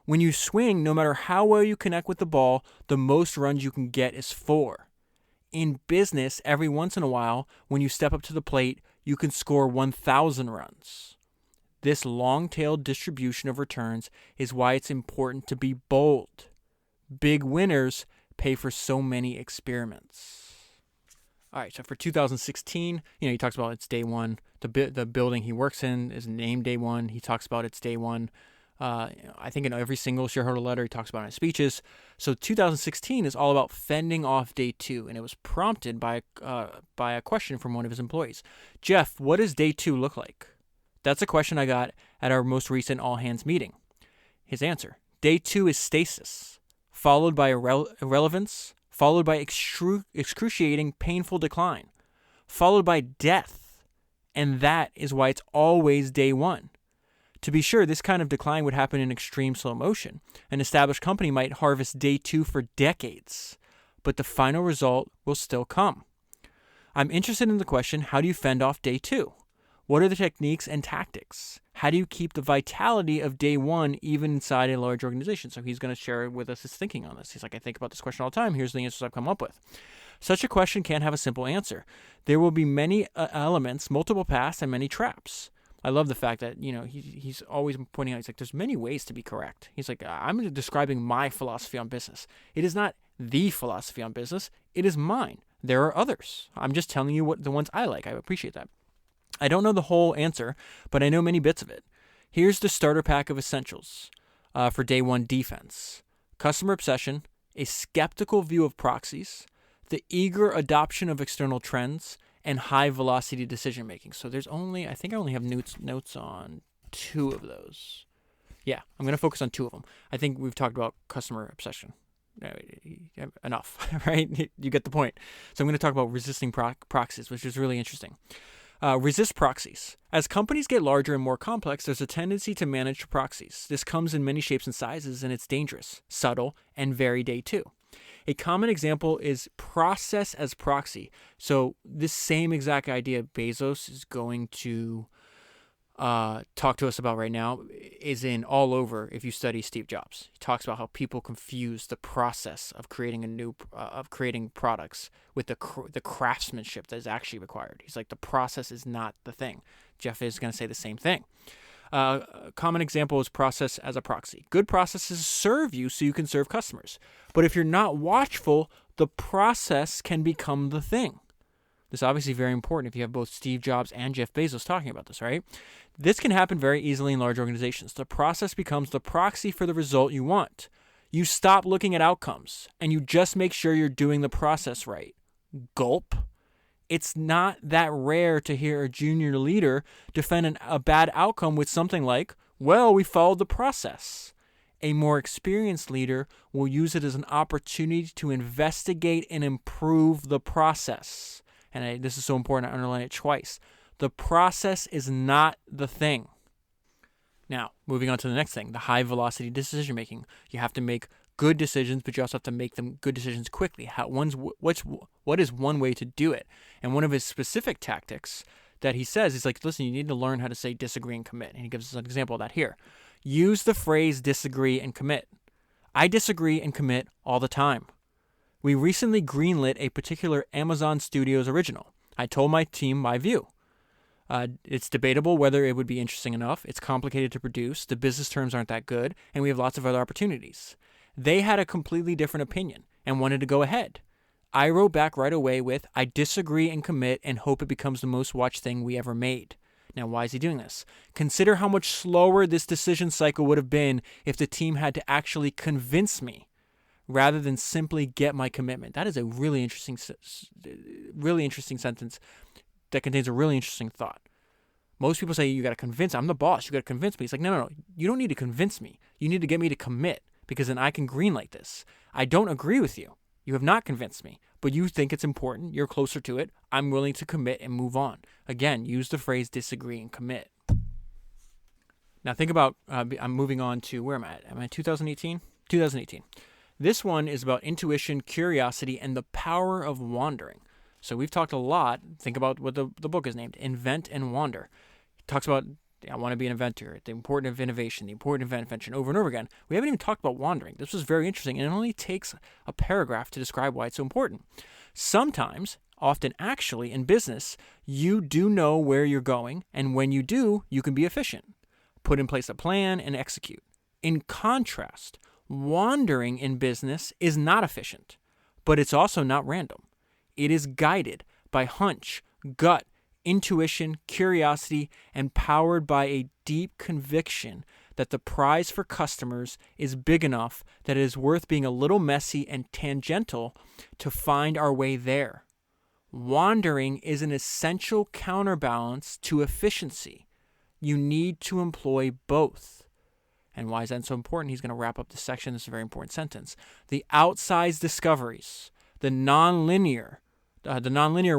When you swing, no matter how well you connect with the ball, the most runs you can get is 4. In business, every once in a while, when you step up to the plate, you can score 1,000 runs. This long-tailed distribution of returns is why it's important to be bold. Big winners pay for so many experiments. All right, so for 2016, he talks about it's day one. The building he works in is named day one. He talks about it's day one. I think in every single shareholder letter he talks about in his speeches. So 2016 is all about fending off day 2, and it was prompted by a question from one of his employees. Jeff, what does day 2 look like? That's a question I got at our most recent all-hands meeting. His answer, day 2 is stasis, followed by irrelevance, followed by excruciating, painful decline, followed by death. And that is why it's always day 1. To be sure, this kind of decline would happen in extreme slow motion. An established company might harvest day 2 for decades, but the final result will still come. I'm interested in the question, how do you fend off day 2? What are the techniques and tactics? How do you keep the vitality of day one even inside a large organization? So he's going to share with us his thinking on this. He's like, I think about this question all the time. Here's the answers I've come up with. Such a question can't have a simple answer. There will be many elements, multiple paths, and many traps. I love the fact that, he's always pointing out, he's like, there's many ways to be correct. He's like, I'm describing my philosophy on business. It is not the philosophy on business. It is mine. There are others. I'm just telling you what the ones I like. I appreciate that. I don't know the whole answer, but I know many bits of it. Here's the starter pack of essentials for day one defense. Customer obsession, a skeptical view of proxies, the eager adoption of external trends, and high velocity decision making. So I only have notes on 2 of those. Yeah, I'm going to focus on 2 of them. I think we've talked about customer obsession. Enough, right? You get the point. So I'm going to talk about resisting proxies, which is really interesting. Resist proxies. As companies get larger and more complex, there's a tendency to manage proxies. This comes in many shapes and sizes, and it's dangerous, subtle, and very day 2. A common example is process as proxy. So this same exact idea Bezos is going to talk to us about right now is in all over. If you study Steve Jobs, he talks about how people confuse the process of creating products with the craftsmanship that is actually required. He's like, the process is not the thing. Jeff is going to say the same thing. A common example is process as a proxy. Good processes serve you so you can serve customers. But if you're not watchful, the process can become the thing. This is obviously very important if you have both Steve Jobs and Jeff Bezos talking about this, right? This can happen very easily in large organizations. The process becomes the proxy for the result you want. You stop looking at outcomes, and you just make sure you're doing the process right. Gulp. It's not that rare to hear a junior leader defend a bad outcome with something like, well, we followed the process. A more experienced leader will use it as an opportunity to investigate and improve the process. And this is so important, I underline it twice. The process is not the thing. Now, moving on to the next thing, the high velocity decision making. You have to make good decisions, but you also have to make them good decisions quickly. What is one way to do it? And one of his specific tactics that he says is like, listen, you need to learn how to say disagree and commit. And he gives us an example of that here. Use the phrase disagree and commit. I disagree and commit all the time. We recently greenlit a particular Amazon Studios original. I told my team my view. It's debatable whether it would be interesting enough. It's complicated to produce. The business terms aren't that good. And we have lots of other opportunities. They had a completely different opinion and wanted to go ahead. I wrote back right away with, I disagree and commit and hope it becomes the most watched thing we ever made. Now, why is he doing this? Consider how much slower this decision cycle would have been if the team had to actually convince me rather than simply get my commitment. That is a really interesting sentence that contains a really interesting thought. Most people say, you got to convince, I'm the boss, you got to convince me. It's like, no, you don't need to convince me. You need to get me to commit, because then I can greenlight this. I don't agree with you. You have not convinced me, but you think it's important. You're closer to it. I'm willing to commit and move on. Again, use the phrase disagree and commit. Now think about, I'm moving on to, where am I at? Am I 2018? 2018. This one is about intuition, curiosity, and the power of wandering. So we've talked a lot. Think about what the book is named, Invent and Wander. It talks about, I want to be an inventor, the importance of innovation, the importance of invention over and over again. We haven't even talked about wandering. This was very interesting, and it only takes a paragraph to describe why it's so important. Sometimes, often actually, in business, you do know where you're going, and when you do, you can be efficient. Put in place a plan and execute. In contrast, wandering in business is not efficient, but it's also not random. It is guided by hunch, gut, intuition, curiosity, and powered by a deep conviction that the prize for customers is big enough that it is worth being a little messy and tangential to find our way there. Wandering is an essential counterbalance to efficiency. You need to employ both. And why is that so important? He's going to wrap up this section. This is a very important sentence. The outsized discoveries, the nonlinear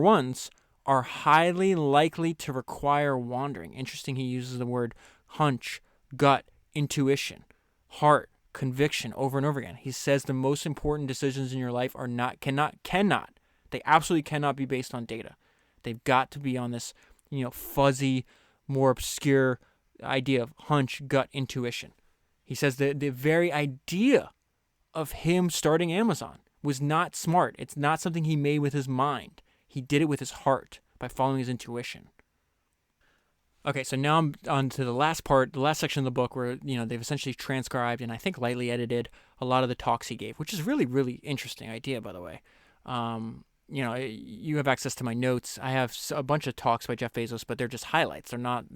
ones, are highly likely to require wandering. Interesting, he uses the word hunch, gut, intuition, heart, conviction over and over again. He says the most important decisions in your life are cannot. They absolutely cannot be based on data. They've got to be on this, fuzzy, more obscure, idea of hunch, gut, intuition. He says that the very idea of him starting Amazon was not smart. It's not something he made with his mind. He did it with his heart by following his intuition. Okay, so now I'm on to the last part, the last section of the book where, they've essentially transcribed and I think lightly edited a lot of the talks he gave, which is really, really interesting idea, by the way. You have access to my notes. I have a bunch of talks by Jeff Bezos, but they're just highlights. They're not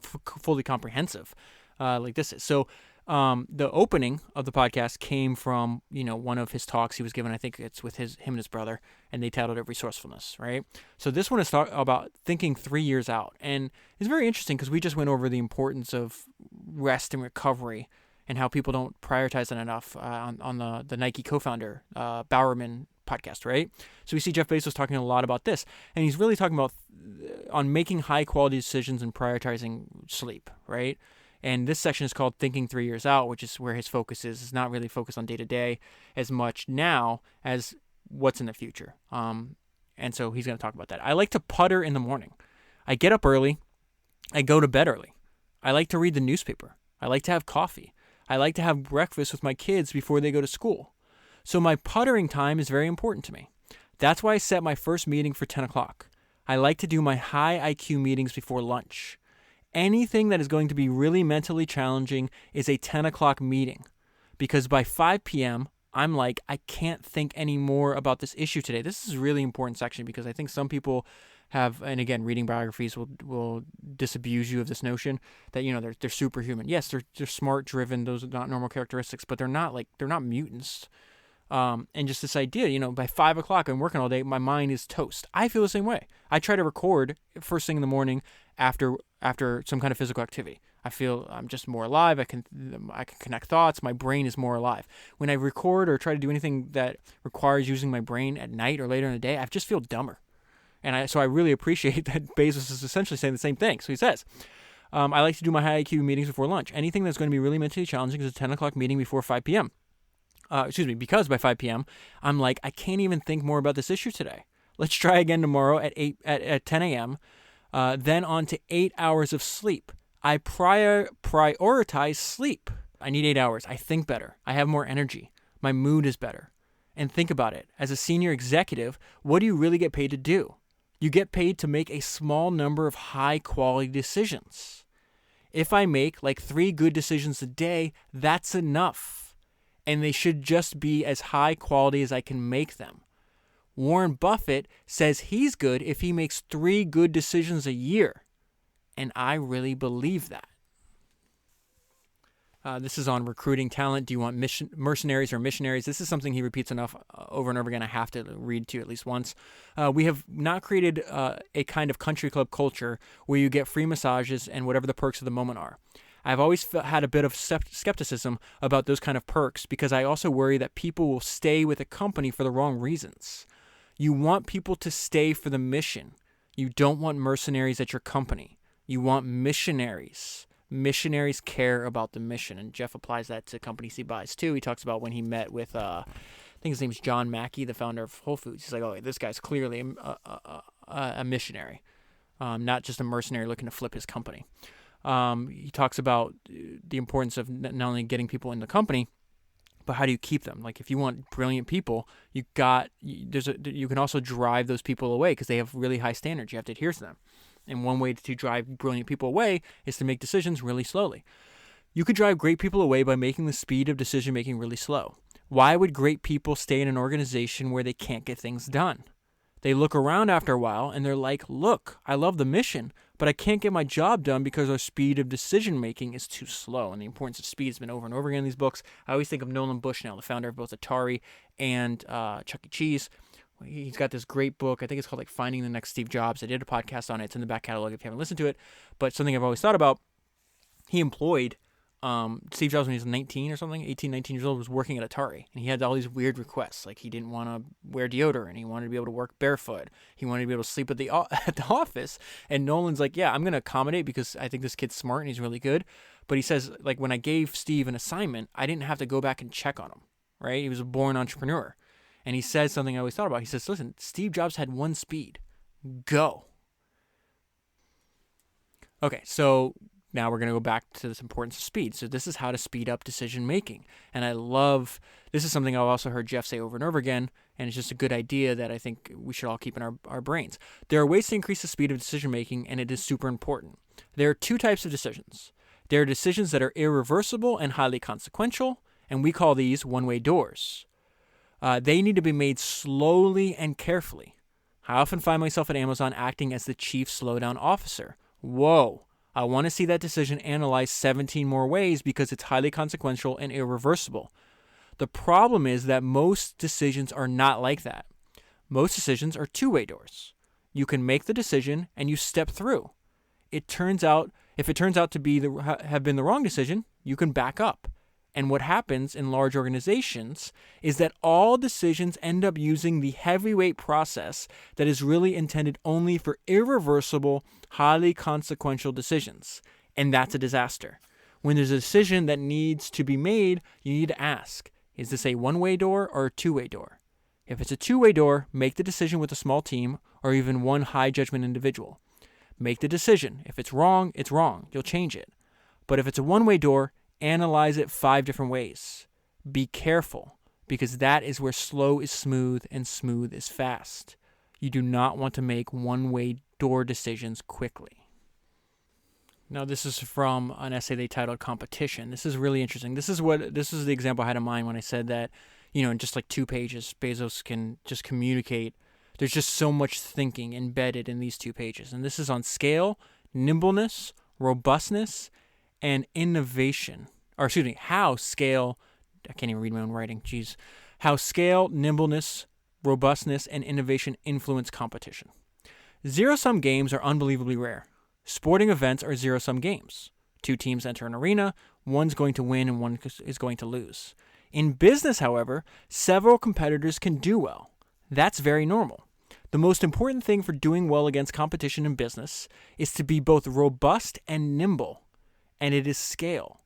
fully comprehensive like this is. So the opening of the podcast came from, one of his talks he was given. I think it's with him and his brother, and they titled it Resourcefulness, right? So this one is about thinking 3 years out. And it's very interesting because we just went over the importance of rest and recovery and how people don't prioritize that enough on the Nike co-founder, Bowerman podcast, right? So we see Jeff Bezos talking a lot about this, and he's really talking about on making high quality decisions and prioritizing sleep, right? And this section is called Thinking 3 Years Out, which is where his focus is. It's not really focused on day-to-day as much now as what's in the future. And so he's going to talk about that. I like to putter in the morning. I get up early. I go to bed early. I like to read the newspaper. I like to have coffee. I like to have breakfast with my kids before they go to school. So my puttering time is very important to me. That's why I set my first meeting for 10 o'clock. I like to do my high IQ meetings before lunch. Anything that is going to be really mentally challenging is a 10 o'clock meeting, because by 5 p.m., I'm like, I can't think anymore about this issue today. This is a really important section because I think some people have, and again, reading biographies will disabuse you of this notion that, they're superhuman. Yes, they're smart, driven, those are not normal characteristics, but they're not mutants. And just this idea, by 5 o'clock, I'm working all day, my mind is toast. I feel the same way. I try to record first thing in the morning after some kind of physical activity. I feel I'm just more alive. I can connect thoughts. My brain is more alive. When I record or try to do anything that requires using my brain at night or later in the day, I just feel dumber. And so I really appreciate that Bezos is essentially saying the same thing. So he says, I like to do my high IQ meetings before lunch. Anything that's going to be really mentally challenging is a 10 o'clock meeting before 5 p.m. Because by 5 p.m., I'm like, I can't even think more about this issue today. Let's try again tomorrow at 10 a.m., then on to 8 hours of sleep. I prioritize sleep. I need 8 hours. I think better. I have more energy. My mood is better. And think about it. As a senior executive, what do you really get paid to do? You get paid to make a small number of high-quality decisions. If I make like 3 good decisions a day, that's enough. And they should just be as high quality as I can make them. Warren Buffett says he's good if he makes 3 good decisions a year. And I really believe that. This is on recruiting talent. Do you want mercenaries or missionaries? This is something he repeats enough over and over again. I have to read to you at least once. We have not created a kind of country club culture where you get free massages and whatever the perks of the moment are. I've always had a bit of skepticism about those kind of perks because I also worry that people will stay with a company for the wrong reasons. You want people to stay for the mission. You don't want mercenaries at your company. You want missionaries. Missionaries care about the mission, and Jeff applies that to companies he buys too. He talks about when he met with, I think his name's John Mackey, the founder of Whole Foods. He's like, oh, this guy's clearly a missionary, not just a mercenary looking to flip his company. He talks about the importance of not only getting people in the company, but how do you keep them? Like if you want brilliant people, you can also drive those people away because they have really high standards. You have to adhere to them. And one way to drive brilliant people away is to make decisions really slowly. You could drive great people away by making the speed of decision-making really slow. Why would great people stay in an organization where they can't get things done? They look around after a while and they're like, look, I love the mission, but I can't get my job done because our speed of decision-making is too slow. And the importance of speed has been over and over again in these books. I always think of Nolan Bushnell, the founder of both Atari and Chuck E. Cheese. He's got this great book. I think it's called like Finding the Next Steve Jobs. I did a podcast on it. It's in the back catalog if you haven't listened to it. But something I've always thought about, he employed Steve Jobs when he was 19 or something, 18, 19 years old, was working at Atari. And he had all these weird requests. Like he didn't want to wear deodorant. He wanted to be able to work barefoot. He wanted to be able to sleep at the office. And Nolan's like, yeah, I'm going to accommodate because I think this kid's smart and he's really good. But he says, like when I gave Steve an assignment, I didn't have to go back and check on him, right? He was a born entrepreneur. And he says something I always thought about. He says, listen, Steve Jobs had one speed. Go. Okay, so now we're going to go back to this importance of speed. So this is how to speed up decision making. And this is something I've also heard Jeff say over and over again, and it's just a good idea that I think we should all keep in our brains. There are ways to increase the speed of decision making, and it is super important. There are two types of decisions. There are decisions that are irreversible and highly consequential, and we call these one-way doors. They need to be made slowly and carefully. I often find myself at Amazon acting as the chief slowdown officer. Whoa, I want to see that decision analyzed 17 more ways because it's highly consequential and irreversible. The problem is that most decisions are not like that. Most decisions are two-way doors. You can make the decision and you step through. If it turns out to have been the wrong decision, you can back up. And what happens in large organizations is that all decisions end up using the heavyweight process that is really intended only for irreversible, highly consequential decisions. And that's a disaster. When there's a decision that needs to be made, you need to ask, is this a one-way door or a two-way door? If it's a two-way door, make the decision with a small team or even one high judgment individual. Make the decision. If it's wrong, it's wrong. You'll change it. But if it's a one-way door, analyze it 5 different ways. Be careful, because that is where slow is smooth and smooth is fast. You do not want to make one-way door decisions quickly. Now, this is from an essay they titled Competition. This is really interesting. This is the example I had in mind when I said that, in just like 2 pages, Bezos can just communicate. There's just so much thinking embedded in these 2 pages. And this is on scale, nimbleness, robustness, and innovation. How scale, I can't even read my own writing, how scale, nimbleness, robustness, and innovation influence competition. Zero-sum games are unbelievably rare. Sporting events are zero-sum games. 2 teams enter an arena, one's going to win and one is going to lose. In business, however, several competitors can do well. That's very normal. The most important thing for doing well against competition in business is to be both robust and nimble. And it is scale.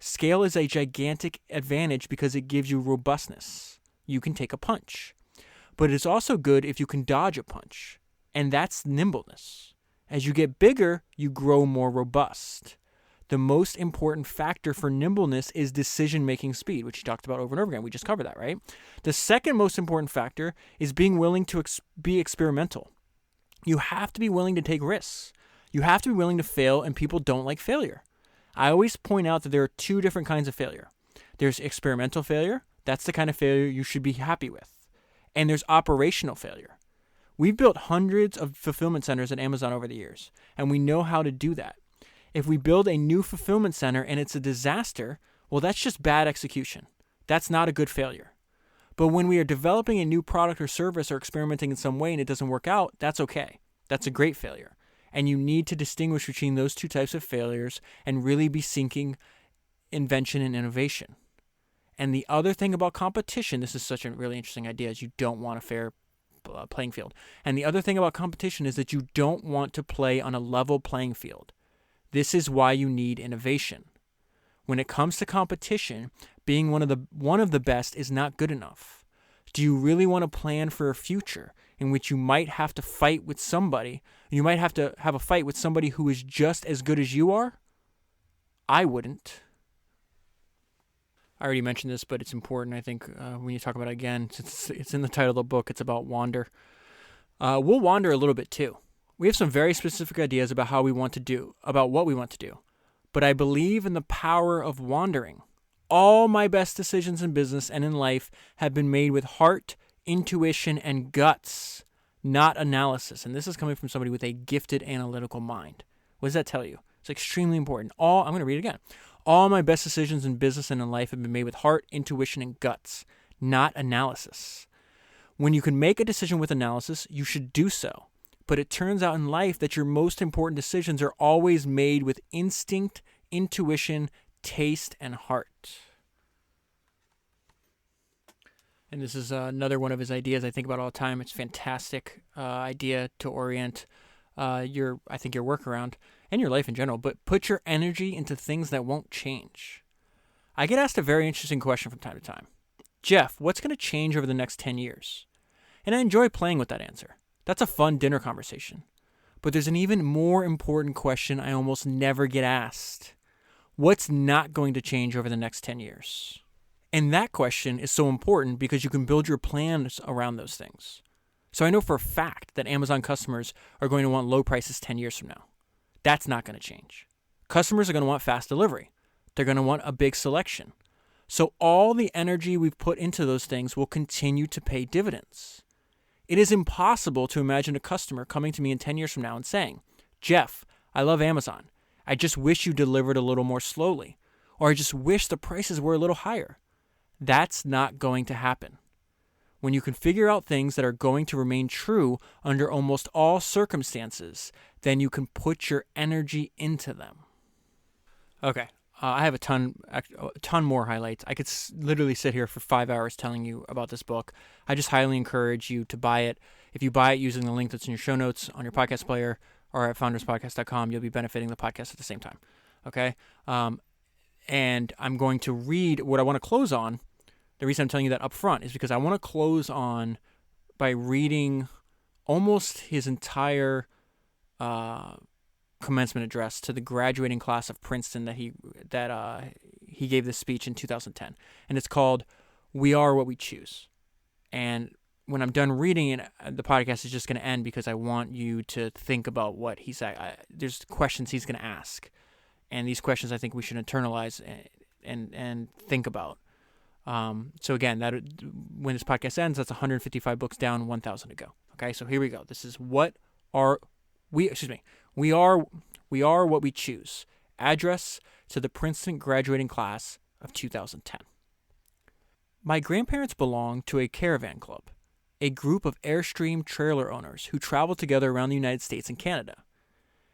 Scale is a gigantic advantage because it gives you robustness. You can take a punch. But it's also good if you can dodge a punch. And that's nimbleness. As you get bigger, you grow more robust. The most important factor for nimbleness is decision-making speed, which you talked about over and over again. We just covered that, right? The second most important factor is being willing to be experimental. You have to be willing to take risks. You have to be willing to fail, and people don't like failure. I always point out that there are 2 different kinds of failure. There's experimental failure. That's the kind of failure you should be happy with. And there's operational failure. We've built hundreds of fulfillment centers at Amazon over the years, and we know how to do that. If we build a new fulfillment center and it's a disaster, well, that's just bad execution. That's not a good failure. But when we are developing a new product or service or experimenting in some way and it doesn't work out, that's okay. That's a great failure. And you need to distinguish between those 2 types of failures and really be seeking invention and innovation. And the other thing about competition, this is such a really interesting idea, is you don't want a fair playing field. And the other thing about competition is that you don't want to play on a level playing field. This is why you need innovation. When it comes to competition, being one of the best is not good enough. Do you really want to plan for a future in which you might have to fight with somebody? You might have to have a fight with somebody who is just as good as you are? I wouldn't. I already mentioned this, but it's important, I think, when you talk about it again. It's in the title of the book. It's about wander. We'll wander a little bit too. We have some very specific ideas about what we want to do. But I believe in the power of wandering. All my best decisions in business and in life have been made with heart, intuition, and guts, not analysis. And this is coming from somebody with a gifted analytical mind. What does that tell you? It's extremely important. I'm going to read it again. All my best decisions in business and in life have been made with heart, intuition, and guts, not analysis. When you can make a decision with analysis, you should do so. But it turns out in life that your most important decisions are always made with instinct, intuition, taste, and heart. And this is another one of his ideas I think about all the time. It's a fantastic idea to orient your work around and your life in general. But put your energy into things that won't change. I get asked a very interesting question from time to time. Jeff, what's going to change over the next 10 years? And I enjoy playing with that answer. That's a fun dinner conversation. But there's an even more important question I almost never get asked. What's not going to change over the next 10 years? And that question is so important because you can build your plans around those things. So I know for a fact that Amazon customers are going to want low prices 10 years from now. That's not going to change. Customers are going to want fast delivery. They're going to want a big selection. So all the energy we've put into those things will continue to pay dividends. It is impossible to imagine a customer coming to me in 10 years from now and saying, Jeff, I love Amazon. I just wish you delivered a little more slowly. Or I just wish the prices were a little higher. That's not going to happen. When you can figure out things that are going to remain true under almost all circumstances, then you can put your energy into them. Okay, I have a ton more highlights. I could literally sit here for 5 hours telling you about this book. I just highly encourage you to buy it. If you buy it using the link that's in your show notes on your podcast player or at founderspodcast.com, you'll be benefiting the podcast at the same time. Okay? And I'm going to read what I want to close on. The reason I'm telling you that up front is because I want to close on by reading almost his entire commencement address to the graduating class of Princeton that he gave this speech in 2010. And it's called We Are What We Choose. And when I'm done reading it, the podcast is just going to end because I want you to think about what he said. There's questions he's going to ask. And these questions I think we should internalize and think about. So again, that when this podcast ends, that's 155 books down, 1,000 to go. Okay, so here we go. This is we are what we choose. Address to the Princeton graduating class of 2010. My grandparents belonged to a caravan club, a group of Airstream trailer owners who traveled together around the United States and Canada.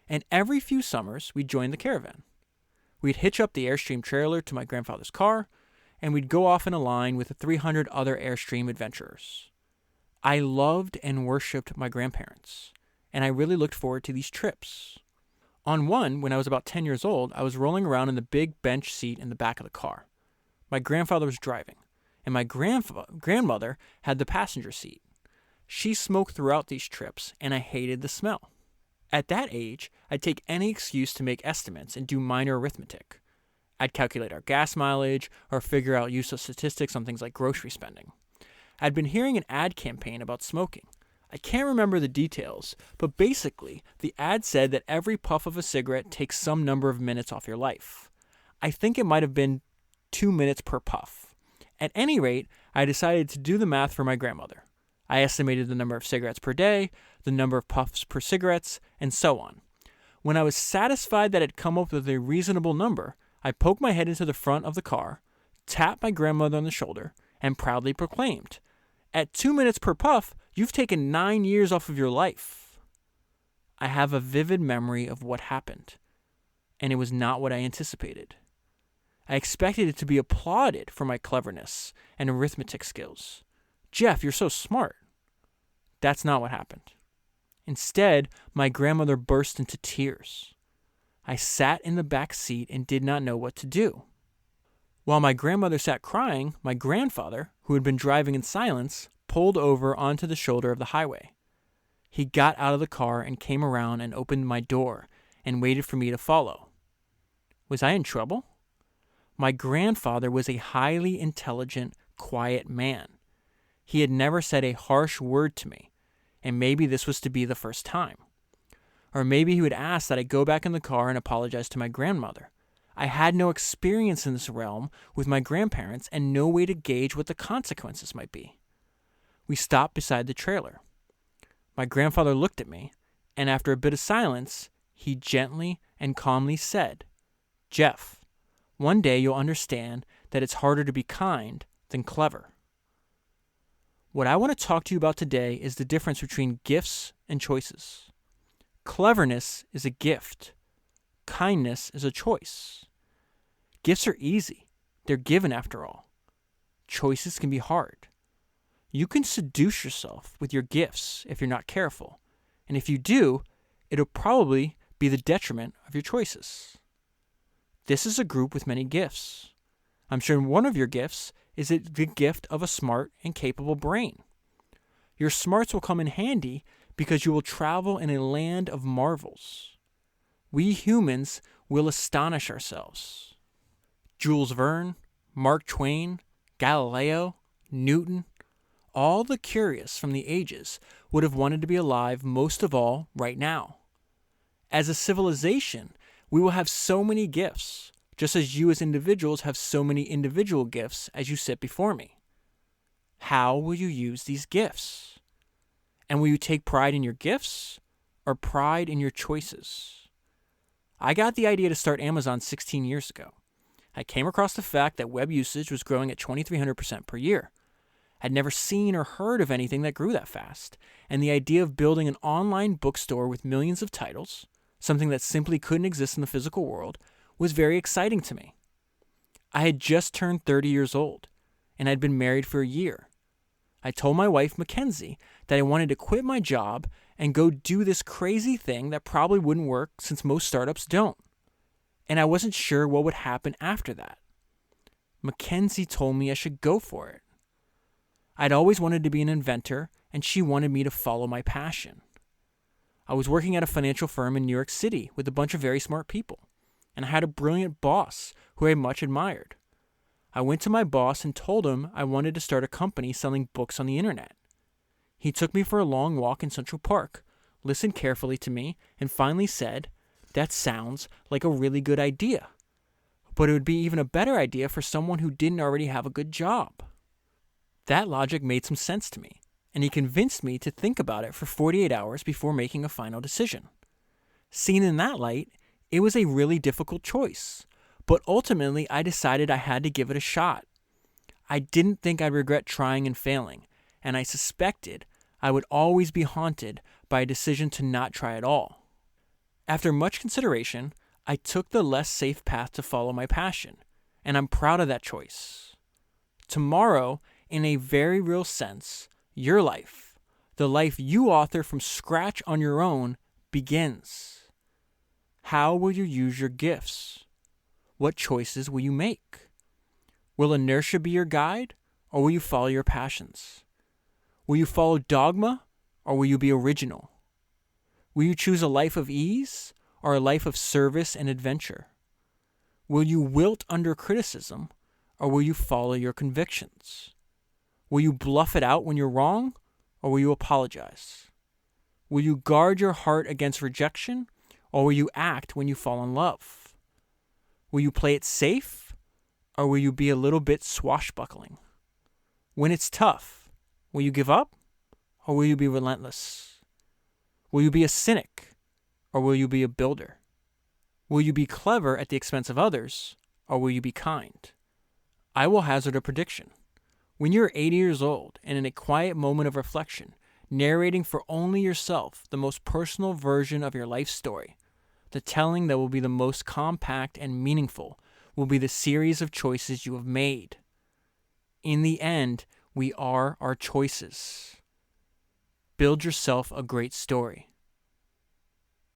And every few summers, we'd join the caravan. We'd hitch up the Airstream trailer to my grandfather's car, and we'd go off in a line with the 300 other Airstream adventurers. I loved and worshipped my grandparents, and I really looked forward to these trips. On one, when I was about 10 years old, I was rolling around in the big bench seat in the back of the car. My grandfather was driving, and my grandmother had the passenger seat. She smoked throughout these trips, and I hated the smell. At that age, I'd take any excuse to make estimates and do minor arithmetic. I'd calculate our gas mileage or figure out useless statistics on things like grocery spending. I'd been hearing an ad campaign about smoking. I can't remember the details, but basically, the ad said that every puff of a cigarette takes some number of minutes off your life. I think it might have been 2 minutes per puff. At any rate, I decided to do the math for my grandmother. I estimated the number of cigarettes per day, the number of puffs per cigarettes, and so on. When I was satisfied that I'd come up with a reasonable number, I poked my head into the front of the car, tapped my grandmother on the shoulder, and proudly proclaimed, "At 2 minutes per puff, you've taken 9 years off of your life." I have a vivid memory of what happened, and it was not what I anticipated. I expected it to be applauded for my cleverness and arithmetic skills. "Jeff, you're so smart." That's not what happened. Instead, my grandmother burst into tears. I sat in the back seat and did not know what to do. While my grandmother sat crying, my grandfather, who had been driving in silence, pulled over onto the shoulder of the highway. He got out of the car and came around and opened my door and waited for me to follow. Was I in trouble? My grandfather was a highly intelligent, quiet man. He had never said a harsh word to me, and maybe this was to be the first time. Or maybe he would ask that I go back in the car and apologize to my grandmother. I had no experience in this realm with my grandparents and no way to gauge what the consequences might be. We stopped beside the trailer. My grandfather looked at me, and after a bit of silence, he gently and calmly said, "Jeff, one day you'll understand that it's harder to be kind than clever." What I want to talk to you about today is the difference between gifts and choices. Cleverness is a gift. Kindness is a choice. Gifts are easy. They're given after all. Choices can be hard. You can seduce yourself with your gifts if you're not careful. And if you do, it'll probably be the detriment of your choices. This is a group with many gifts. I'm sure one of your gifts is the gift of a smart and capable brain. Your smarts will come in handy because you will travel in a land of marvels. We humans will astonish ourselves. Jules Verne, Mark Twain, Galileo, Newton, all the curious from the ages would have wanted to be alive most of all right now. As a civilization, we will have so many gifts, just as you as individuals have so many individual gifts as you sit before me. How will you use these gifts? And will you take pride in your gifts or pride in your choices? I got the idea to start Amazon 16 years ago. I came across the fact that web usage was growing at 2,300% per year. I'd never seen or heard of anything that grew that fast, and the idea of building an online bookstore with millions of titles, something that simply couldn't exist in the physical world, was very exciting to me. I had just turned 30 years old, and I'd been married for a year. I told my wife, Mackenzie, that I wanted to quit my job and go do this crazy thing that probably wouldn't work since most startups don't. And I wasn't sure what would happen after that. Mackenzie told me I should go for it. I'd always wanted to be an inventor, and she wanted me to follow my passion. I was working at a financial firm in New York City with a bunch of very smart people, and I had a brilliant boss who I much admired. I went to my boss and told him I wanted to start a company selling books on the internet. He took me for a long walk in Central Park, listened carefully to me, and finally said, "That sounds like a really good idea, but it would be even a better idea for someone who didn't already have a good job." That logic made some sense to me, and he convinced me to think about it for 48 hours before making a final decision. Seen in that light, it was a really difficult choice, but ultimately I decided I had to give it a shot. I didn't think I'd regret trying and failing, and I suspected I would always be haunted by a decision to not try at all. After much consideration, I took the less safe path to follow my passion, and I'm proud of that choice. Tomorrow, in a very real sense, your life, the life you author from scratch on your own, begins. How will you use your gifts? What choices will you make? Will inertia be your guide, or will you follow your passions? Will you follow dogma, or will you be original? Will you choose a life of ease, or a life of service and adventure? Will you wilt under criticism, or will you follow your convictions? Will you bluff it out when you're wrong, or will you apologize? Will you guard your heart against rejection, or will you act when you fall in love? Will you play it safe, or will you be a little bit swashbuckling? When it's tough, will you give up, or will you be relentless? Will you be a cynic, or will you be a builder? Will you be clever at the expense of others, or will you be kind? I will hazard a prediction. When you're 80 years old and in a quiet moment of reflection, narrating for only yourself the most personal version of your life story, the telling that will be the most compact and meaningful will be the series of choices you have made. In the end, we are our choices. Build yourself a great story.